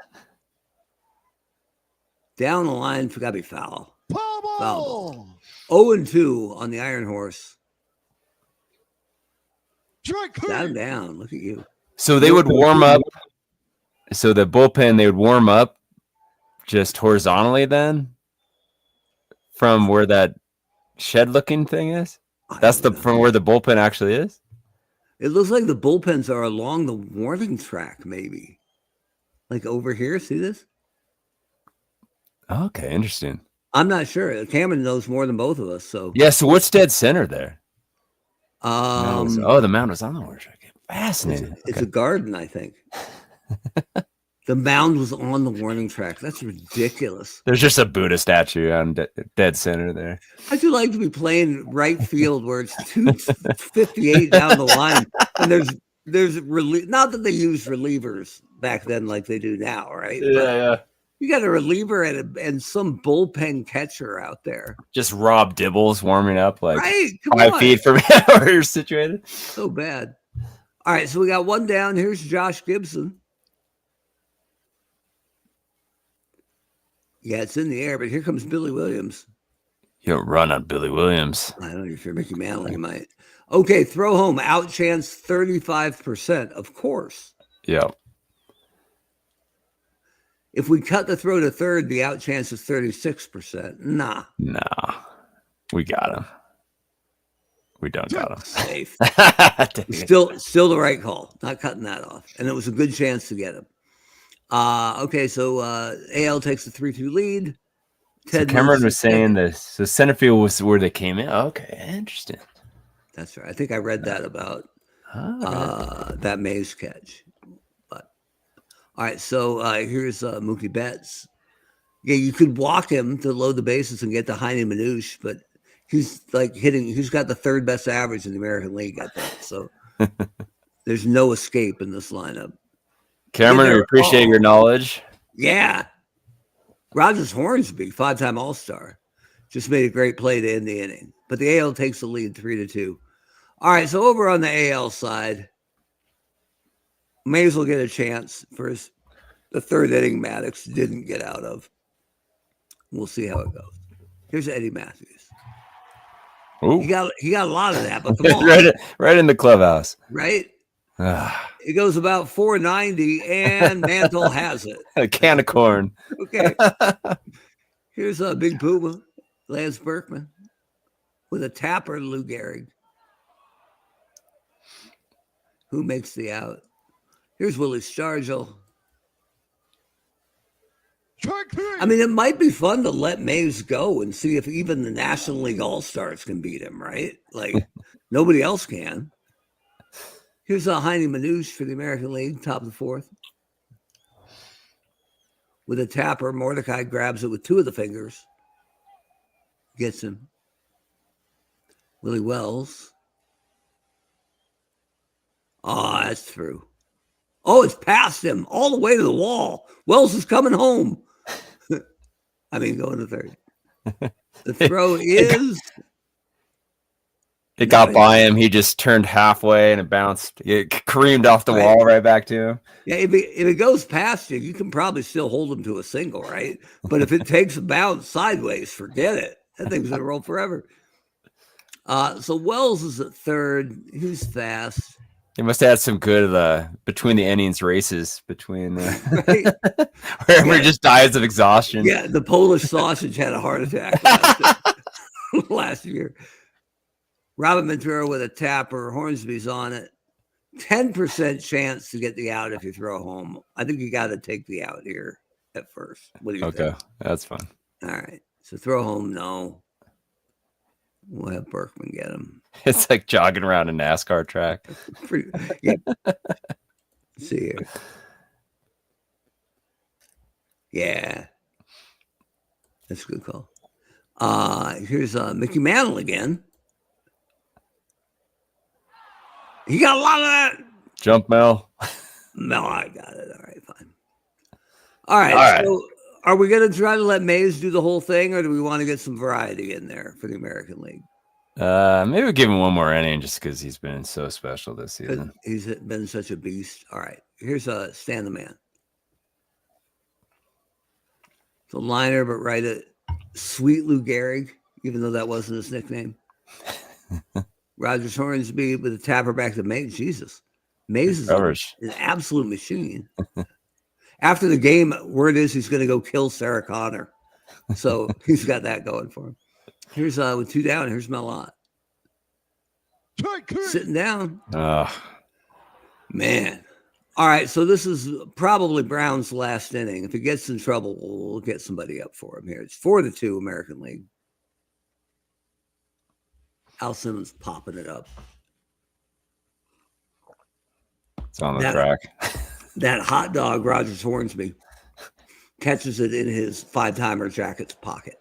Down the line, got to be foul. Foul. 0-2 on the Iron Horse. Got him down. Look at you. So they would warm up. So the bullpen, they would warm up just horizontally then from where that shed-looking thing is? That's from where the bullpen actually is? It looks like the bullpens are along the warning track, maybe. Like over here. See this? Okay, interesting. I'm not sure. Cameron knows more than both of us. So yeah. So what's dead center there? The mound was on the warning track. Fascinating. It's a garden, I think. The mound was on the warning track. That's ridiculous. There's just a Buddha statue on dead center there. I do like to be playing right field where it's 258 down the line, and there's not that they use relievers back then like they do now, right? Yeah. You got a reliever and some bullpen catcher out there. Just Rob Dibbles warming up like right? 5 feet from where you're situated. So bad. All right, so we got one down. Here's Josh Gibson. Yeah, it's in the air, but here comes Billy Williams. You don't run on Billy Williams. I don't know if you're Mickey Mantle, you might. Okay, throw home. Out chance 35%, of course. Yeah. If we cut the throw to third, the out chance is 36%. Nah. We got him. We don't got him. Safe. Still the right call. Not cutting that off. And it was a good chance to get him. Okay, so AL takes a 3-2 lead. So Cameron was saying this. So center field was where they came in. Okay, interesting. That's right. I think I read that about that Mays catch. But all right, so here's Mookie Betts. Yeah, you could walk him to load the bases and get to Heine Manouche, but he's like he's got the third best average in the American League, I think. So there's no escape in this lineup. Cameron, we appreciate your knowledge. Yeah. Rogers Hornsby, 5-time All-Star, just made a great play to end the inning. But the AL takes the lead 3-2. All right, so over on the AL side, Mays will get a chance for the third inning Maddox didn't get out of. We'll see how it goes. Here's Eddie Matthews. Ooh. He got a lot of that, but come on. right in the clubhouse. Right? It goes about 490, and Mantle has it. A can of corn. Okay. Here's a Big Puma, Lance Berkman, with a tapper, Lou Gehrig. Who makes the out? Here's Willie Stargell. I mean, it might be fun to let Mays go and see if even the National League All-Stars can beat him, right? Like, nobody else can. Here's a Heine Manouche for the American League, top of the fourth. With a tapper, Mordecai grabs it with two of the fingers. Gets him. Willie Wells. Oh, that's through. Oh, it's past him all the way to the wall. Wells is coming home. I mean, going to third. The throw is. It got by him. He just turned halfway and it bounced. It careened off the wall right back to him. Yeah, if it goes past you, you can probably still hold him to a single, right? But if it takes a bounce sideways, forget it. That thing's going to roll forever. So Wells is at third. He's fast. He must have had some good between the innings races between Right? wherever he just dies of exhaustion. Yeah, the Polish sausage had a heart attack last year. Robin Ventura with a tapper. Hornsby's on it. 10% chance to get the out if you throw home. I think you got to take the out here at first. What do you think? Okay, that's fine. All right. So throw home, no. We'll have Berkman get him. It's like jogging around a NASCAR track. Yeah. See here. Yeah. That's a good call. Here's Mickey Mantle again. He got a lot of that. Jump, Mel. No, I got it. All right, fine. All right. So are we going to try to let Mays do the whole thing, or do we want to get some variety in there for the American League? Maybe we'll give him one more inning just because he's been so special this season. He's been such a beast. All right. Here's Stan the Man. It's a liner, but right at Sweet Lou Gehrig, even though that wasn't his nickname. Rogers Hornsby with a tapper back to Mays. Jesus. Mays is an absolute machine. After the game, word is he's going to go kill Sarah Connor. So he's got that going for him. Here's with 2 down. Here's Melot. Sitting down. Man. All right. So this is probably Brown's last inning. If he gets in trouble, we'll get somebody up for him here. It's 4-2 American League. Al Simmons popping it up. It's on the track. That hot dog, Rogers Hornsby, catches it in his 5-timer jacket's pocket.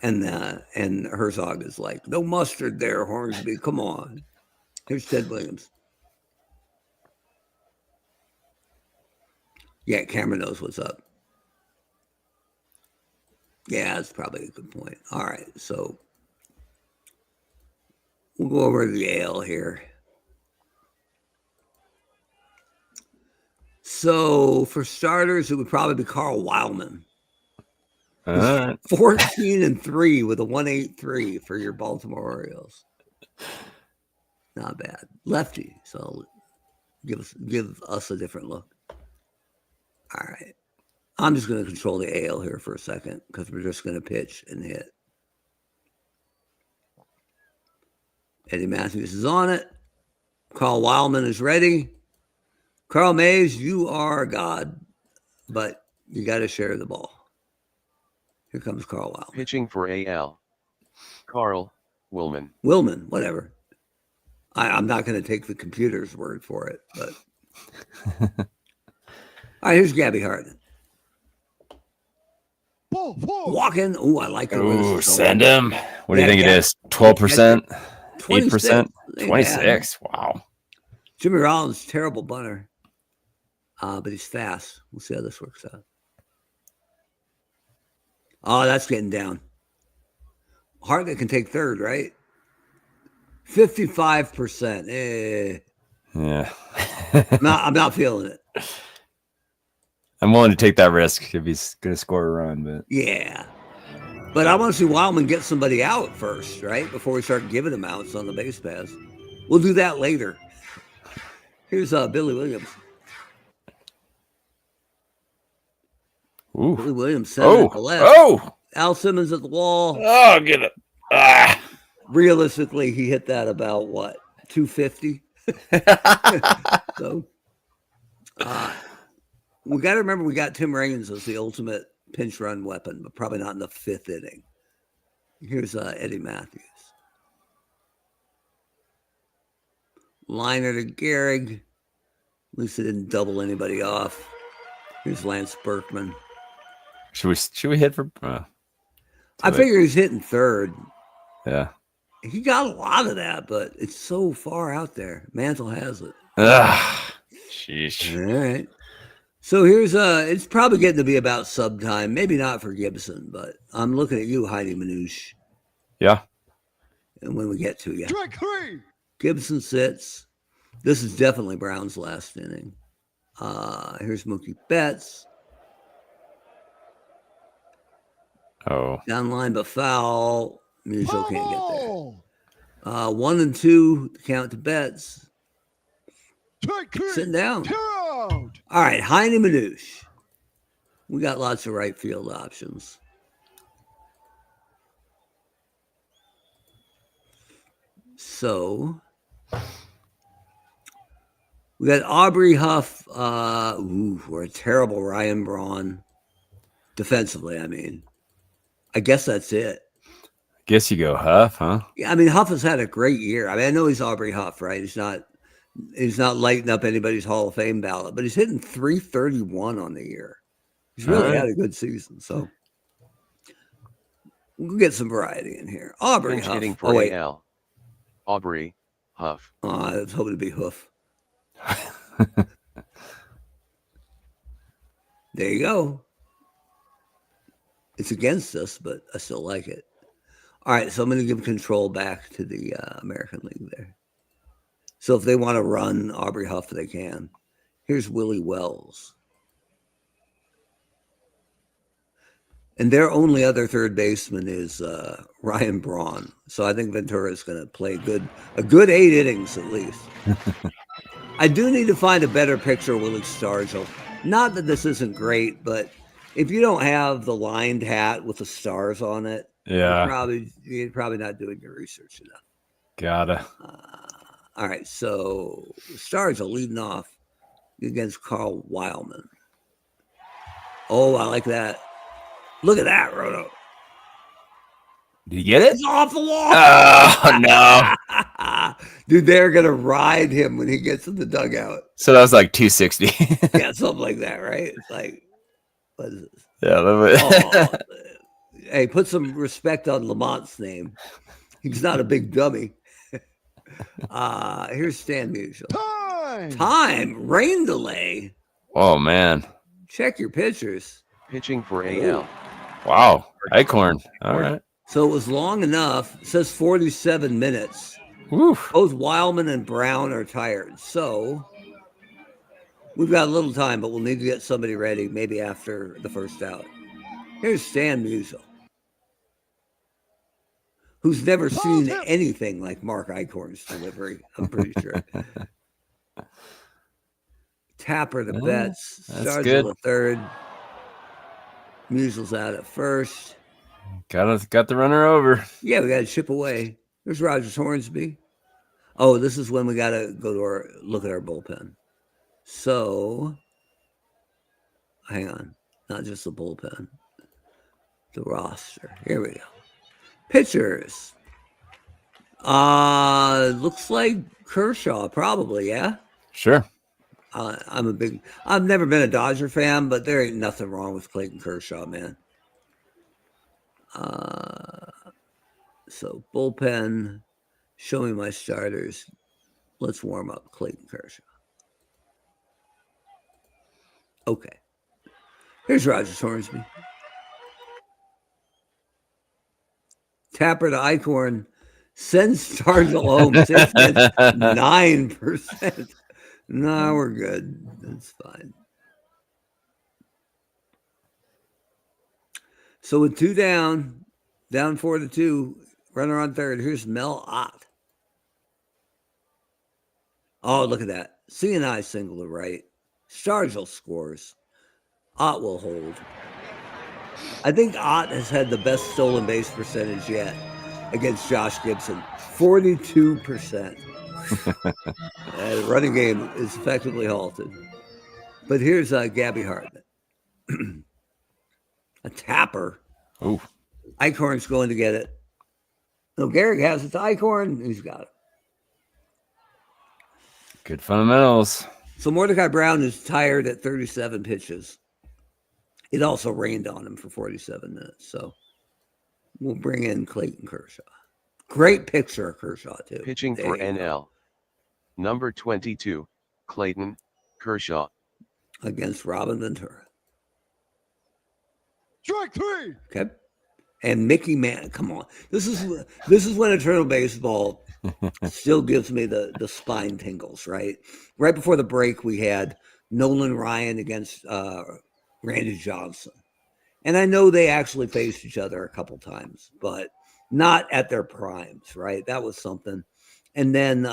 And Herzog is like, no mustard there, Hornsby. Come on. Here's Ted Williams. Yeah, Cameron knows what's up. Yeah, that's probably a good point. All right, so we'll go over to the AL here. So for starters, it would probably be Carl Wildman. 14-3 with a 1.83 for your Baltimore Orioles. Not bad. Lefty, so give us a different look. All right. I'm just going to control the AL here for a second because we're just going to pitch and hit. Eddie Matthews is on it. Carl Wildman is ready. Carl Mays, you are God, but you got to share the ball. Here comes Carl Wildman. Pitching for AL. Carl Willman. Willman, whatever. I'm not going to take the computer's word for it, but. All right, here's Gabby Hart. Walking. Oh, I like it. Ooh, send him. What do you think it is? 12%? 8%? 26. Wow. Jimmy Rollins, terrible bunter. But he's fast. We'll see how this works out. Oh, that's getting down. Hartnett can take third, right? 55%. Yeah. I'm not feeling it. I'm willing to take that risk if he's going to score a run, but yeah. But I want to see Wildman get somebody out first, right? Before we start giving him outs on the base pass. We'll do that later. Here's Billy Williams. Ooh. Billy Williams center at the left. Oh! Al Simmons at the wall. Oh, get it. Realistically, he hit that about what? 250? So we got to remember we got Tim Raines as the ultimate pinch run weapon, but probably not in the 5th inning. Here's Eddie Matthews. Liner to Gehrig. At least it didn't double anybody off. Here's Lance Berkman. Should we hit for? I figure he's hitting third. Yeah. He got a lot of that, but it's so far out there. Mantle has it. Sheesh. All right. So here's it's probably getting to be about sub time. Maybe not for Gibson, but I'm looking at you, Heidi Manouche. Yeah. And when we get to you, Strike 3. Gibson sits. This is definitely Brown's last inning. Here's Mookie Betts. Oh. Down line but foul. Musial Foul can't get ball. there. 1 and 2 count to Betts. Strike 3. Sitting down. 2 out. All right, Heidi Manouche. We got lots of right field options. So we got Aubrey Huff. We're a terrible Ryan Braun. Defensively, I mean. I guess that's it. Guess you go Huff, huh? Yeah, I mean, Huff has had a great year. I mean, I know he's Aubrey Huff, right? He's not lighting up anybody's Hall of Fame ballot, but he's hitting .331 on the year. He's really had a good season. So we'll get some variety in here. Aubrey Pinch Huff. hitting for AL. Aubrey Huff. I was hoping to be Hoof. There you go. It's against us, but I still like it. All right, so I'm going to give control back to the American League there. So if they want to run Aubrey Huff, they can. Here's Willie Wells. And their only other third baseman is Ryan Braun. So I think Ventura is going to play a good 8 innings at least. I do need to find a better picture of Willie Stargell. Not that this isn't great, but if you don't have the lined hat with the stars on it, Yeah. you're probably not doing your research enough. Gotta. All right, so Stargell leading off against Carl Wildman. Oh, I like that. Look at that, Roto. Did you get it? It's off the wall. Oh, no. Dude, they're going to ride him when he gets in the dugout. So that was like 260. Yeah, something like that, right? It's like, what is this? Yeah. That was... Hey, put some respect on Lamont's name. He's not a big dummy. Here's Stan Musial. Time. Rain delay. Oh, man. Check your pictures. Pitching for AL. Wow. Acorn. All right. So it was long enough. It says 47 minutes. Woof. Both Wildman and Brown are tired. So we've got a little time, but we'll need to get somebody ready maybe after the first out. Here's Stan Musial, who's never seen anything like Mark Eichhorn's delivery, I'm pretty sure. Tapper to Betts. Starts good. on the third. Musial's out at first. Got the runner over. Yeah, we got to chip away. There's Rogers Hornsby. Oh, this is when we got to go to look at our bullpen. So, hang on. Not just the bullpen. The roster. Here we go. Pitchers. Looks like Kershaw, probably, yeah? Sure. I've never been a Dodger fan, but there ain't nothing wrong with Clayton Kershaw, man. So bullpen, show me my starters. Let's warm up Clayton Kershaw. Okay. Here's Rogers Hornsby. Tapper to Eichhorn. Sends Stargell home. 9%. No, we're good. That's fine. So with 2 down 4-2, runner on third. Here's Mel Ott. Oh, look at that. C&I single to right. Stargell scores. Ott will hold. I think Ott has had the best stolen base percentage yet against Josh Gibson. 42%. The running game is effectively halted. But here's Gabby Hartman. A tapper. Ooh. Eichhorn's going to get it. No, Garrick has it to Eichhorn. He's got it. Good fundamentals. So Mordecai Brown is tired at 37 pitches. It also rained on him for 47 minutes. So we'll bring in Clayton Kershaw. Great picture of Kershaw, too. Pitching There for you go. NL. Number 22, Clayton Kershaw. against Robin Ventura. Strike 3. Okay. And Mickey Man, come on. This is when Eternal Baseball still gives me the spine tingles, right? Right before the break, we had Nolan Ryan against Randy Johnson. And I know they actually faced each other a couple times, but not at their primes, right? That was something. And then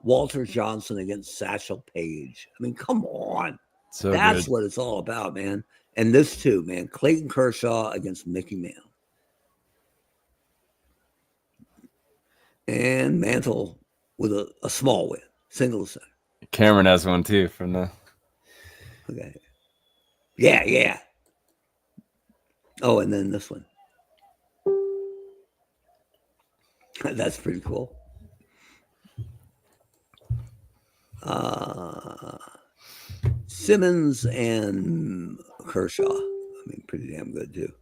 Walter Johnson against Satchel Paige. I mean, come on. So That's good. what it's all about, man. And this too, man. Clayton Kershaw against Mickey Mantle. And Mantle with a small win, single center. Cameron has one too from the. Okay. Yeah. Oh, and then this one. That's pretty cool. Simmons and Kershaw. I mean, pretty damn good too.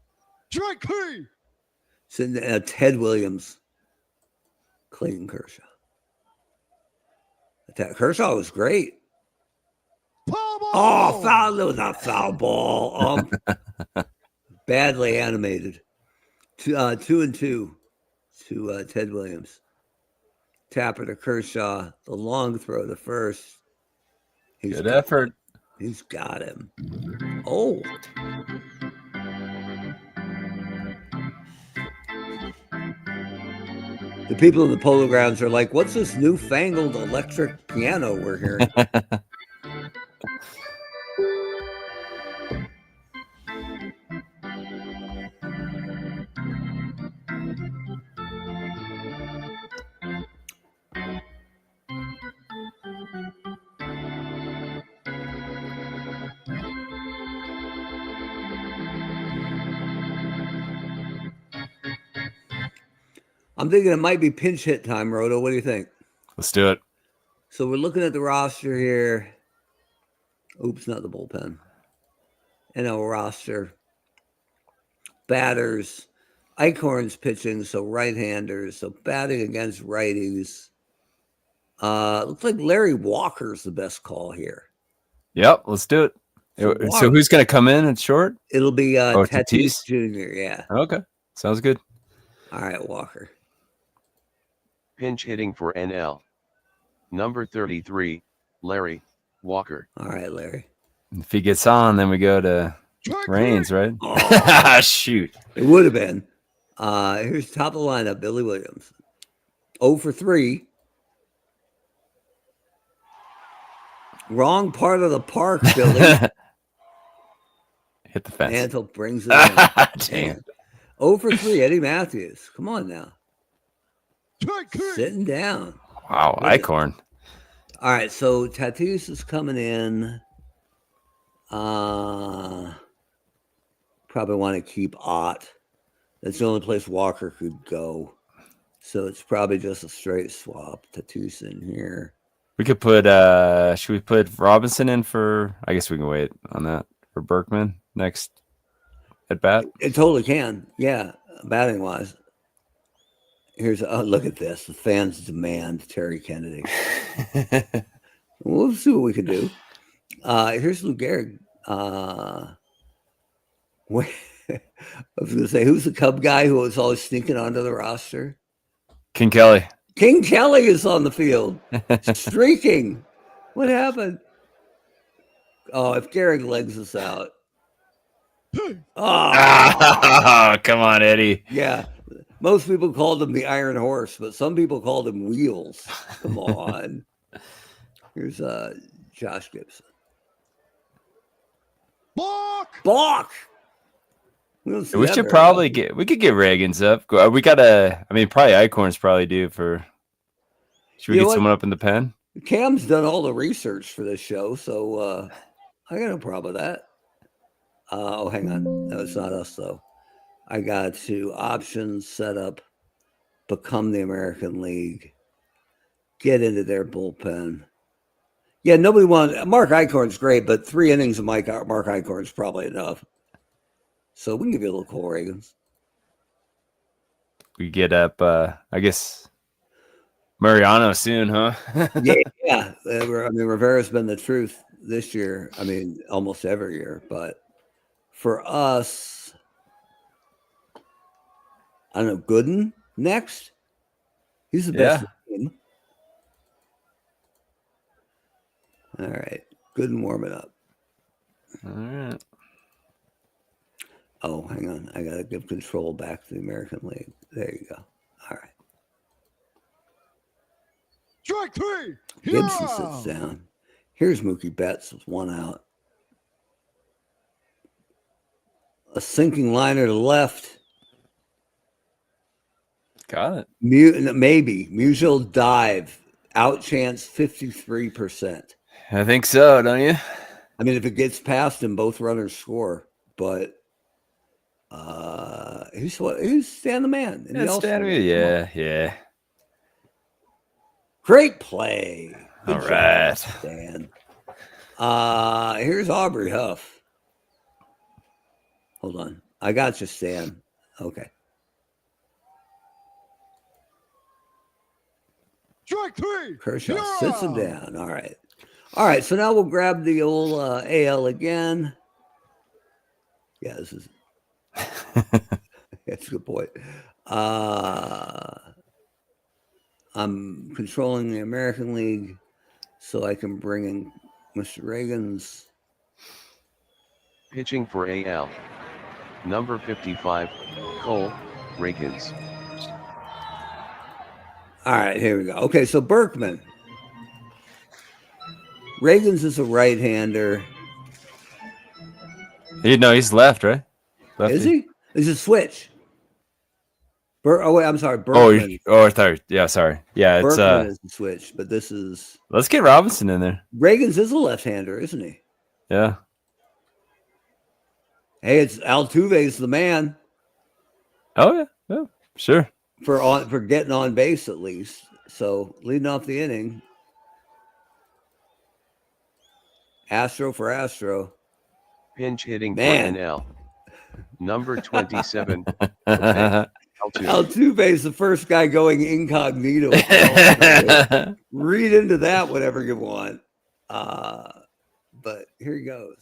Strike 3. Ted Williams, Clayton Kershaw. Kershaw was great. Foul ball. Oh, foul! No, not foul ball. Badly animated. 2-2 to Ted Williams. Tapper to Kershaw. The long throw to first. Good effort. He's got him. Oh. The people in the Polo Grounds are like, what's this newfangled electric piano we're hearing? I'm thinking it might be pinch hit time, Roto. What do you think? Let's do it. So we're looking at the roster here. Oops, not the bullpen. NL roster. Batters. Eichhorn's pitching, so right-handers. So batting against righties. Looks like Larry Walker's the best call here. Yep, let's do it. So who's going to come in at short? It'll be Tatis Jr., yeah. Okay, sounds good. All right, Walker. Pinch hitting for NL. Number 33, Larry Walker. All right, Larry. If he gets on, then we go to Strike Reigns, 3. right? Oh, Shoot. it would have been. Here's top of the lineup, Billy Williams. 0 for 3. Wrong part of the park, Billy. Hit the fence. Mantle brings it in. Damn. 0 for 3, Eddie Matthews. Come on now. Strike 3. Sitting down. Wow, Eichhorn. All right, so Tatis is coming in. Probably want to keep Ott. That's the only place Walker could go. So it's probably just a straight swap. Tatis in here. We could put should we put Robinson in for, I guess we can wait on that, for Berkman next at bat? It totally can. Yeah, batting wise. Here's look at this. The fans demand Terry Kennedy. We'll see what we can do. Here's Lou Gehrig. Wait, I was going to say, who's the Cub guy who was always sneaking onto the roster? King Kelly. King Kelly is on the field, streaking. What happened? Oh, if Gehrig legs us out. Oh, come on, Eddie. Yeah. Most people called him the Iron Horse, but some people called him Wheels. Come on. Here's Josh Gibson. Balk. We should probably we could get Reagan's up. We gotta, I mean, probably Eichhorn's probably due for. Should we get someone up in the pen? Cam's done all the research for this show, so I got no problem with that. Oh, hang on. No, it's not us though. I got to options, set up, become the American League, get into their bullpen. Yeah, nobody wanted. Mark Eichhorn's great, but 3 innings of Mark Eichhorn's probably enough. So we can give you a little Cole Reagans. We get up, I guess, Mariano soon, huh? Yeah. I mean, Rivera's been the truth this year. I mean, almost every year. But for us, I don't know. Gooden next. He's the best. Yeah. All right. Gooden warming up. All right. Oh, hang on. I got to give control back to the American League. There you go. All right. Strike 3. Gibson sits down. Here's Mookie Betts with 1 out. A sinking liner to left. Got it. Maybe. Musial dive. Out chance 53%. I think so, don't you? I mean, if it gets past him, both runners score. But he's Stan the man. Yeah. Great play. Good All job, right. Stan. Here's Aubrey Huff. Hold on. I got you, Stan. Okay. Strike 3. Kershaw sits him down. All right. So now we'll grab the old AL again. Yeah, this is that's a good point. I'm controlling the American League so I can bring in Mr. Reagan's. Pitching for AL. Number 55, Cole Reagans. All right, here we go. Okay, so Berkman. Reagan's is a right-hander. He's left, right? Lefty. Is he? Is it switch? I'm sorry. Berkman. Third. Yeah, sorry. Yeah, it's Berkman is the switch, but this is. Let's get Robinson in there. Reagan's is a left-hander, isn't he? Yeah. Hey, it's Altuve's the man Oh yeah, sure. for getting on base at least. So leading off the inning, Astro for Astro. Pinch hitting Man. for NL. Number 27, Altuve's the first guy going incognito. Read into that whatever you want. But here he goes.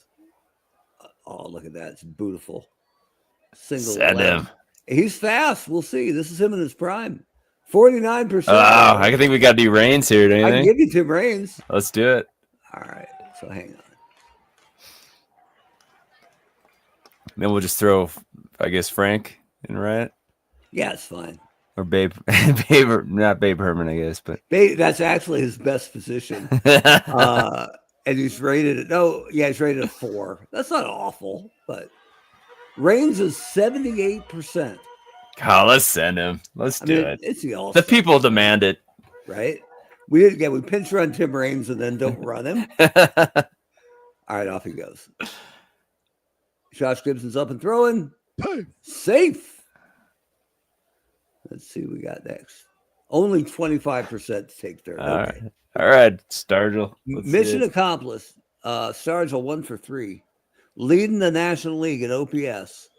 Oh, look at that. It's beautiful. Single Send left. him. He's fast. We'll see. This is him in his prime. 49%. Oh, I think we got to do Reigns here. Don't you I can think? give you Tim Raines. Let's do it. All right. So hang on. Then we'll just throw, I guess, Frank in, right? Yeah, it's fine. Or Babe, not Babe Herman, I guess, but That's actually his best position. And he's rated he's rated a 4. That's not awful, but Reigns is 78%. God, let's send him. Let's do it. It's The people demand it. right? We pinch run Tim Raines and then don't run him. All right, off he goes. Josh Gibson's up and throwing. Safe. Let's see what we got next. Only 25% to take third. All right, Stargell. Mission accomplished. Stargell 1 for 3. Leading the National League in OPS.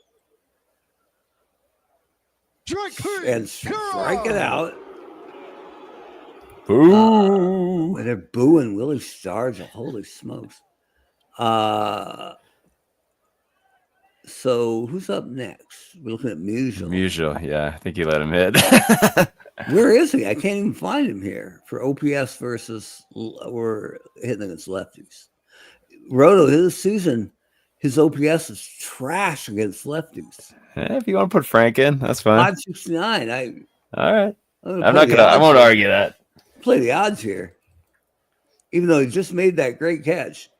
And strike it out. Boo. They're booing Willie Stargell. Holy smokes. So who's up next? We're looking at Musial. Yeah, I think you let him hit. Where is he? I can't even find him here for OPS versus we're hitting against lefties. Roto, this season, his OPS is trash against lefties. If you want to put Frank in, that's fine. 569. All right. I won't argue that. Play the odds here. Even though he just made that great catch.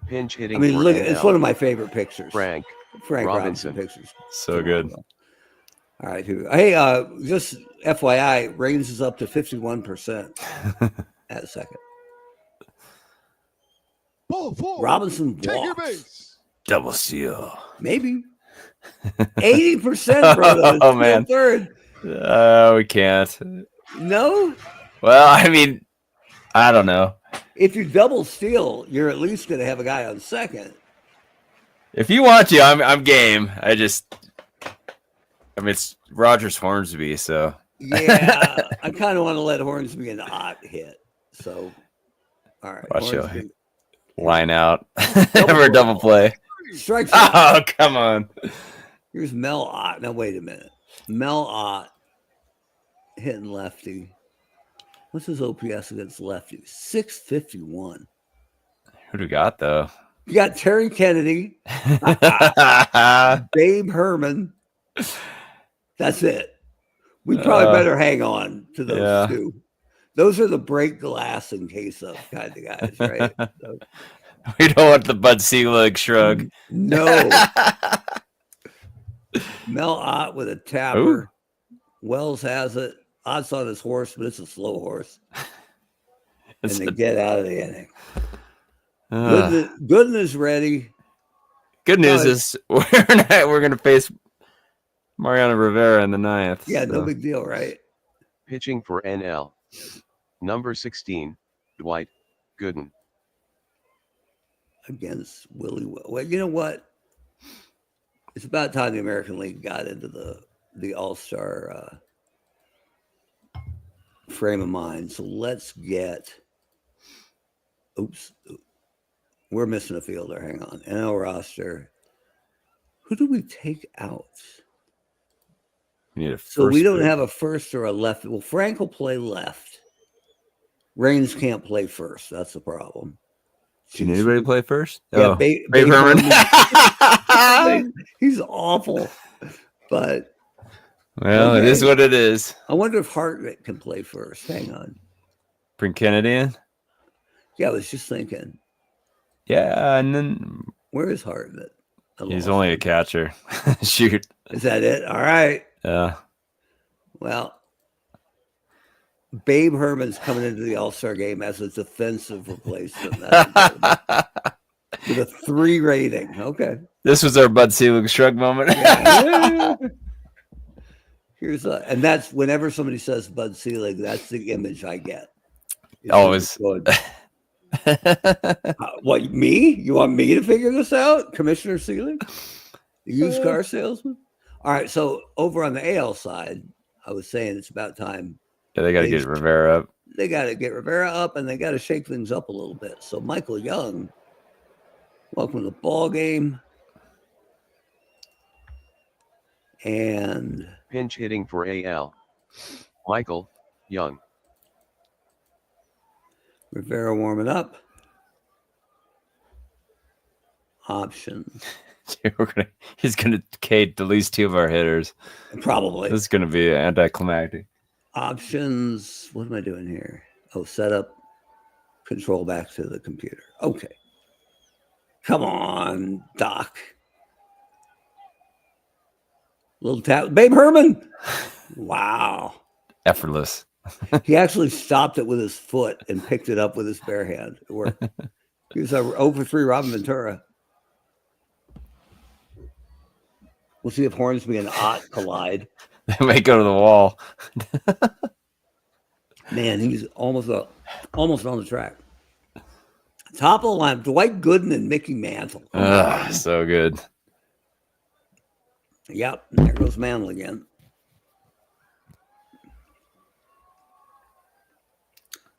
Pinch hitting. I mean, for look, NL. it's one of my favorite pictures. Frank Robinson pictures. So good. All right. Here we go. Hey, just FYI, Reigns is up to 51% at a second. Ball 4. Robinson Take your walks. base. Double seal. Maybe 80%. Brother. Oh, man. Third. We can't. No. Well, I mean, I don't know. If you double steal, you're at least going to have a guy on second. If you want to, I'm game. It's Rogers Hornsby, so Yeah, I kind of want to let Hornsby an odd hit. So, all right. Watch Hornsby. line out for a double play. Strike three. Oh, come on. Here's Mel Ott. Now, wait a minute. Mel Ott hitting lefty. What's his OPS against lefty? 651. Who do we got, though? You got Terry Kennedy, Babe Herman. That's it. We probably better hang on to those two. Those are the break glass in case of kind of guys, right? So, we don't want the Bud Selig shrug. No. Mel Ott with a tapper. Ooh. Wells has it. Ott's on his horse, but it's a slow horse. And they get out of the inning. Gooden is ready. Good news is we're going to face Mariano Rivera in the 9th. Yeah, so. No big deal, right? Pitching for NL. Number 16, Dwight Gooden. Against Willie Will. Well, you know what? It's about time the American League got into the All-Star frame of mind. So let's get. Oops. We're missing a fielder. Hang on. NL roster. Who do we take out? We need so we don't have a first or a left. Well, Frank will play left. Raines can't play first. That's the problem. Can anybody play first? Yeah, Babe Herman. He's awful. But well, it is what it is. I wonder if Hartnett can play first. Hang on. Bring Kennedy in? Yeah, I was just thinking. Yeah, and then where is Hartnett? He's only a catcher. Shoot. Is that it? All right. Yeah. Well, Babe Herman's coming into the All-Star game as a defensive replacement. With a 3 rating. Okay. This was our Bud Selig shrug moment. Yeah. Here's and that's whenever somebody says Bud Selig, that's the image I get. Always. What, me? You want me to figure this out? Commissioner Selig? The used car salesman? All right, so over on the AL side, I was saying it's about time. Yeah, they got to get Rivera up. They got to get Rivera up, and they got to shake things up a little bit. So Michael Young, welcome to the ball game. And pinch hitting for AL. Michael Young. Rivera warming up. Options. He's gonna cade at least 2 of our hitters. Probably. This is gonna be anticlimactic. Options. What am I doing here? Oh, set up. Control back to the computer. Okay. Come on, Doc. Little tap. Babe Herman. Wow. Effortless. He actually stopped it with his foot and picked it up with his bare hand. It worked. He was 0 for 3 Robin Ventura. We'll see if Hornsby and Ott collide. They may go to the wall. Man, he's almost on the track. Top of the line, Dwight Gooden and Mickey Mantle. So good. Yep, there goes Mantle again.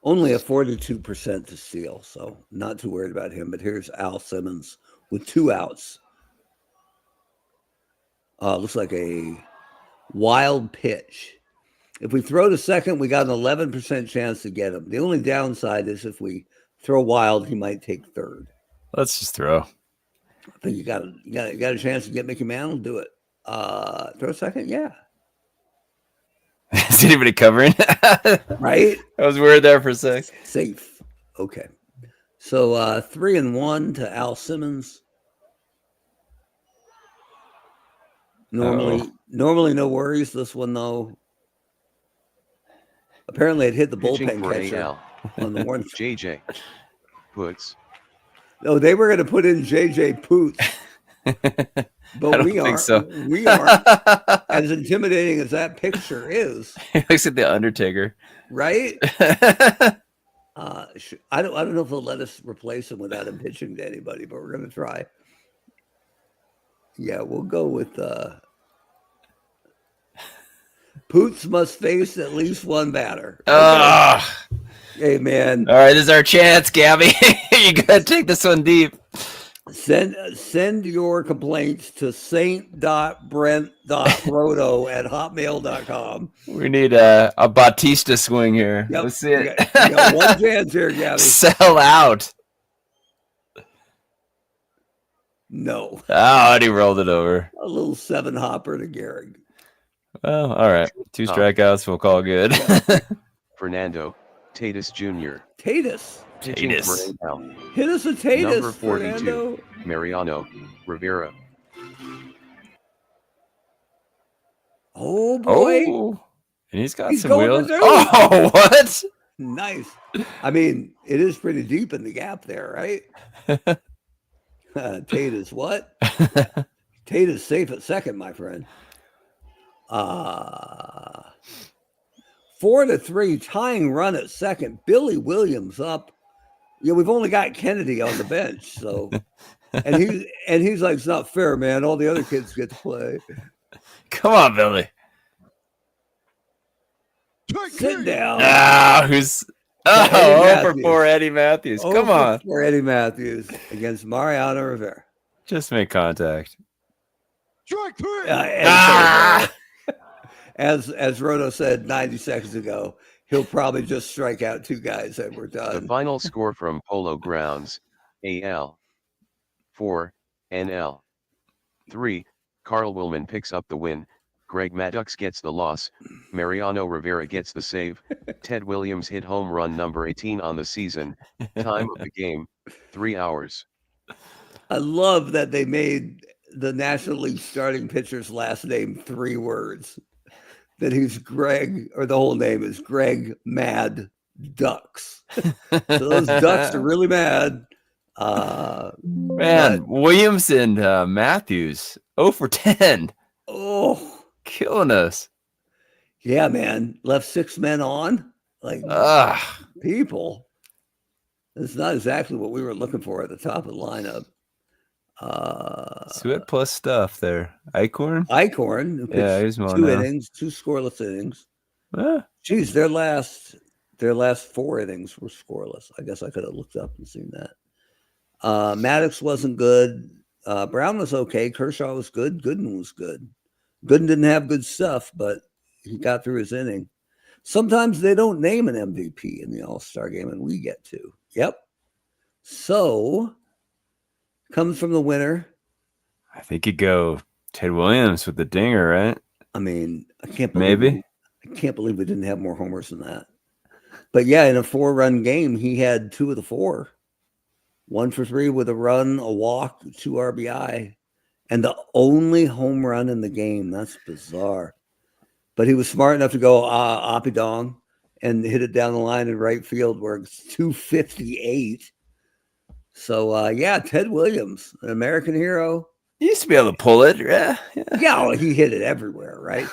Only a 42% to steal, so not too worried about him. But here's Al Simmons with 2 outs. Looks like a wild pitch. If we throw to second, we got an 11% chance to get him. The only downside is if we throw wild, he might take third. Let's just throw. I think you got a chance to get Mickey Mantle. Do it. Throw second, yeah. Is anybody covering? Right? I was weird there for a sec. Safe. Okay. So 3-1 to Al Simmons. Normally no worries. This one though. Apparently it hit the bullpen catcher on the one. JJ Puts. No, they were going to put in JJ Poots. But we aren't. So. We aren't. As intimidating as that picture is. He looks like the Undertaker. Right? I don't know if they'll let us replace him without him pitching to anybody, but we're going to try. Yeah, we'll go with Poots must face at least one batter. Okay. Hey, man. All right, this is our chance, Gabby. You gotta take this one deep. Send your complaints to saint.brent.roto@hotmail.com. We need a Bautista swing here. Yep. Let's see You it. got one chance here, Gabby. Sell out. No. Oh, and he rolled it over. A little 7-hopper to Gehrig. Well, all right. 2 strikeouts. We'll call good. Fernando Tatis Jr. Tatis. Pitching Tatis. for AL. Hit us a Tatis, Number 42, Fernando. Mariano Rivera. Oh, boy. Oh, and he's He's some going wheels. for 2. Oh, what? Nice. I mean, it is pretty deep in the gap there, right? Tatis, what? Tatis safe at second, my friend. 4-3, tying run at second. Billy Williams up. Yeah, we've only got Kennedy on the bench, so and he's like, it's not fair, man. All the other kids get to play. Come on, Billy. Sit down. Ah, who's for poor Eddie Matthews. Come on. For Eddie Matthews against Mariano Rivera. Just make contact. Strike 3. As Roto said 90 seconds ago, he'll probably just strike out 2 guys and we're done. The final score from Polo Grounds, AL. 4, NL. 3, Carl Willman picks up the win, Greg Maddux gets the loss, Mariano Rivera gets the save, Ted Williams hit home run number 18 on the season, time of the game, 3 hours. I love that they made the National League starting pitcher's last name 3 words. That he's Greg, or the whole name is Greg Mad Ducks. So those Ducks are really mad. Man, Williams and Matthews, 0 for 10. Oh, killing us. Yeah, man. Left 6 men on. Like, people. It's not exactly what we were looking for at the top of the lineup. Sweat plus stuff there. Eichhorn? Eichhorn. Yeah, he's 2 innings, 2 scoreless innings. Geez, their last 4 innings were scoreless. I guess I could have looked up and seen that. Maddox wasn't good. Brown was okay. Kershaw was good. Gooden was good. Gooden didn't have good stuff, but he got through his inning. Sometimes they don't name an MVP in the All-Star game, and we get to. Yep. So, comes from the winner. I think you go Ted Williams with the dinger, right? I mean, I can't believe we didn't have more homers than that. But yeah, in a 4-run game, he had 2 of the 4. 1 for 3 with a run, a walk, 2 RBI, and the only home run in the game. That's bizarre. But he was smart enough to go Apidong and hit it down the line in right field where it's 258. So, yeah, Ted Williams, an American hero. He used to be able to pull it. Yeah, well, he hit it everywhere, right?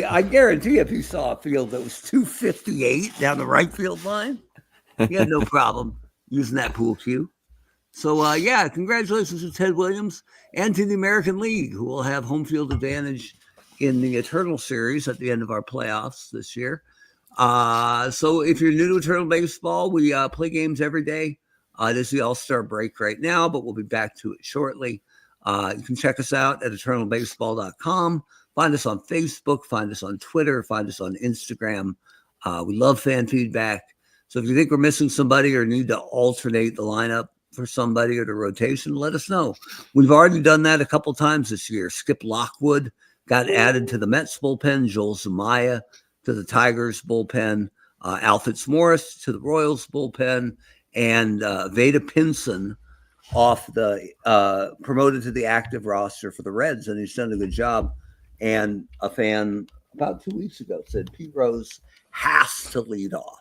I guarantee if he saw a field that was 258 down the right field line, he had no problem using that pool cue. So, yeah, congratulations to Ted Williams and to the American League, who will have home field advantage in the Eternal Series at the end of our playoffs this year. So if you're new to Eternal Baseball, we play games every day. This is the All-Star break right now, but we'll be back to it shortly. You can check us out at eternalbaseball.com. Find us on Facebook. Find us on Twitter. Find us on Instagram. We love fan feedback. So if you think we're missing somebody or need to alternate the lineup for somebody or the rotation, let us know. We've already done that a couple times this year. Skip Lockwood got added to the Mets bullpen, Joel Zumaya to the Tigers bullpen, Alfred Morris to the Royals bullpen, and Veda Pinson off the promoted to the active roster for the Reds, and he's done a good job. And a fan about 2 weeks ago said Pete Rose has to lead off.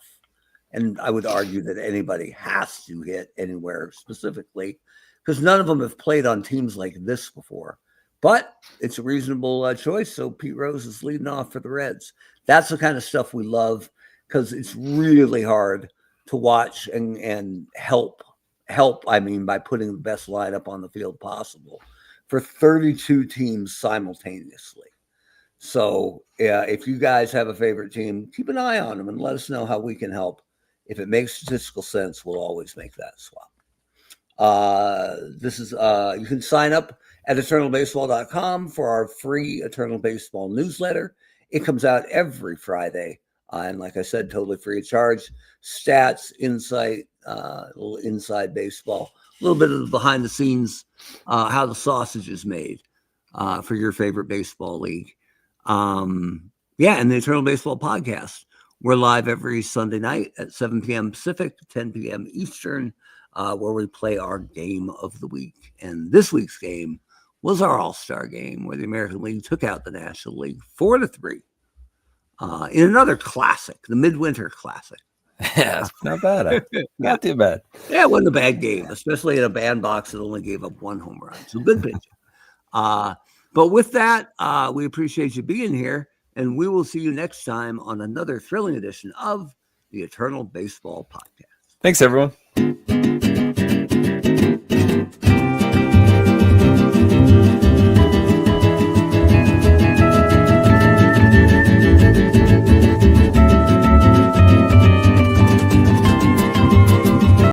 And I would argue that anybody has to hit anywhere specifically because none of them have played on teams like this before. But it's a reasonable choice. So Pete Rose is leading off for the Reds. That's the kind of stuff we love because it's really hard to watch and help, I mean, by putting the best lineup on the field possible for 32 teams simultaneously. So if you guys have a favorite team, keep an eye on them and let us know how we can help If it makes statistical sense, we'll always make that swap. This is you can sign up at eternalbaseball.com for our free Eternal Baseball newsletter. It comes out every Friday. And like I said, totally free of charge. Stats, insight, a little inside baseball, a little bit of the behind the scenes, how the sausage is made for your favorite baseball league. And the Eternal Baseball podcast. We're live every Sunday night at 7 p.m. Pacific, 10 p.m. Eastern, where we play our game of the week. And this week's game was our All-Star game, where the American League took out the National League 4-3 in another classic, the Midwinter Classic. Yeah, it's not bad. Not too bad. Yeah, it wasn't a bad game, especially in a bandbox that only gave up 1 home run. So good pitching. But with that, we appreciate you being here, and we will see you next time on another thrilling edition of the Eternal Baseball Podcast. Thanks, everyone.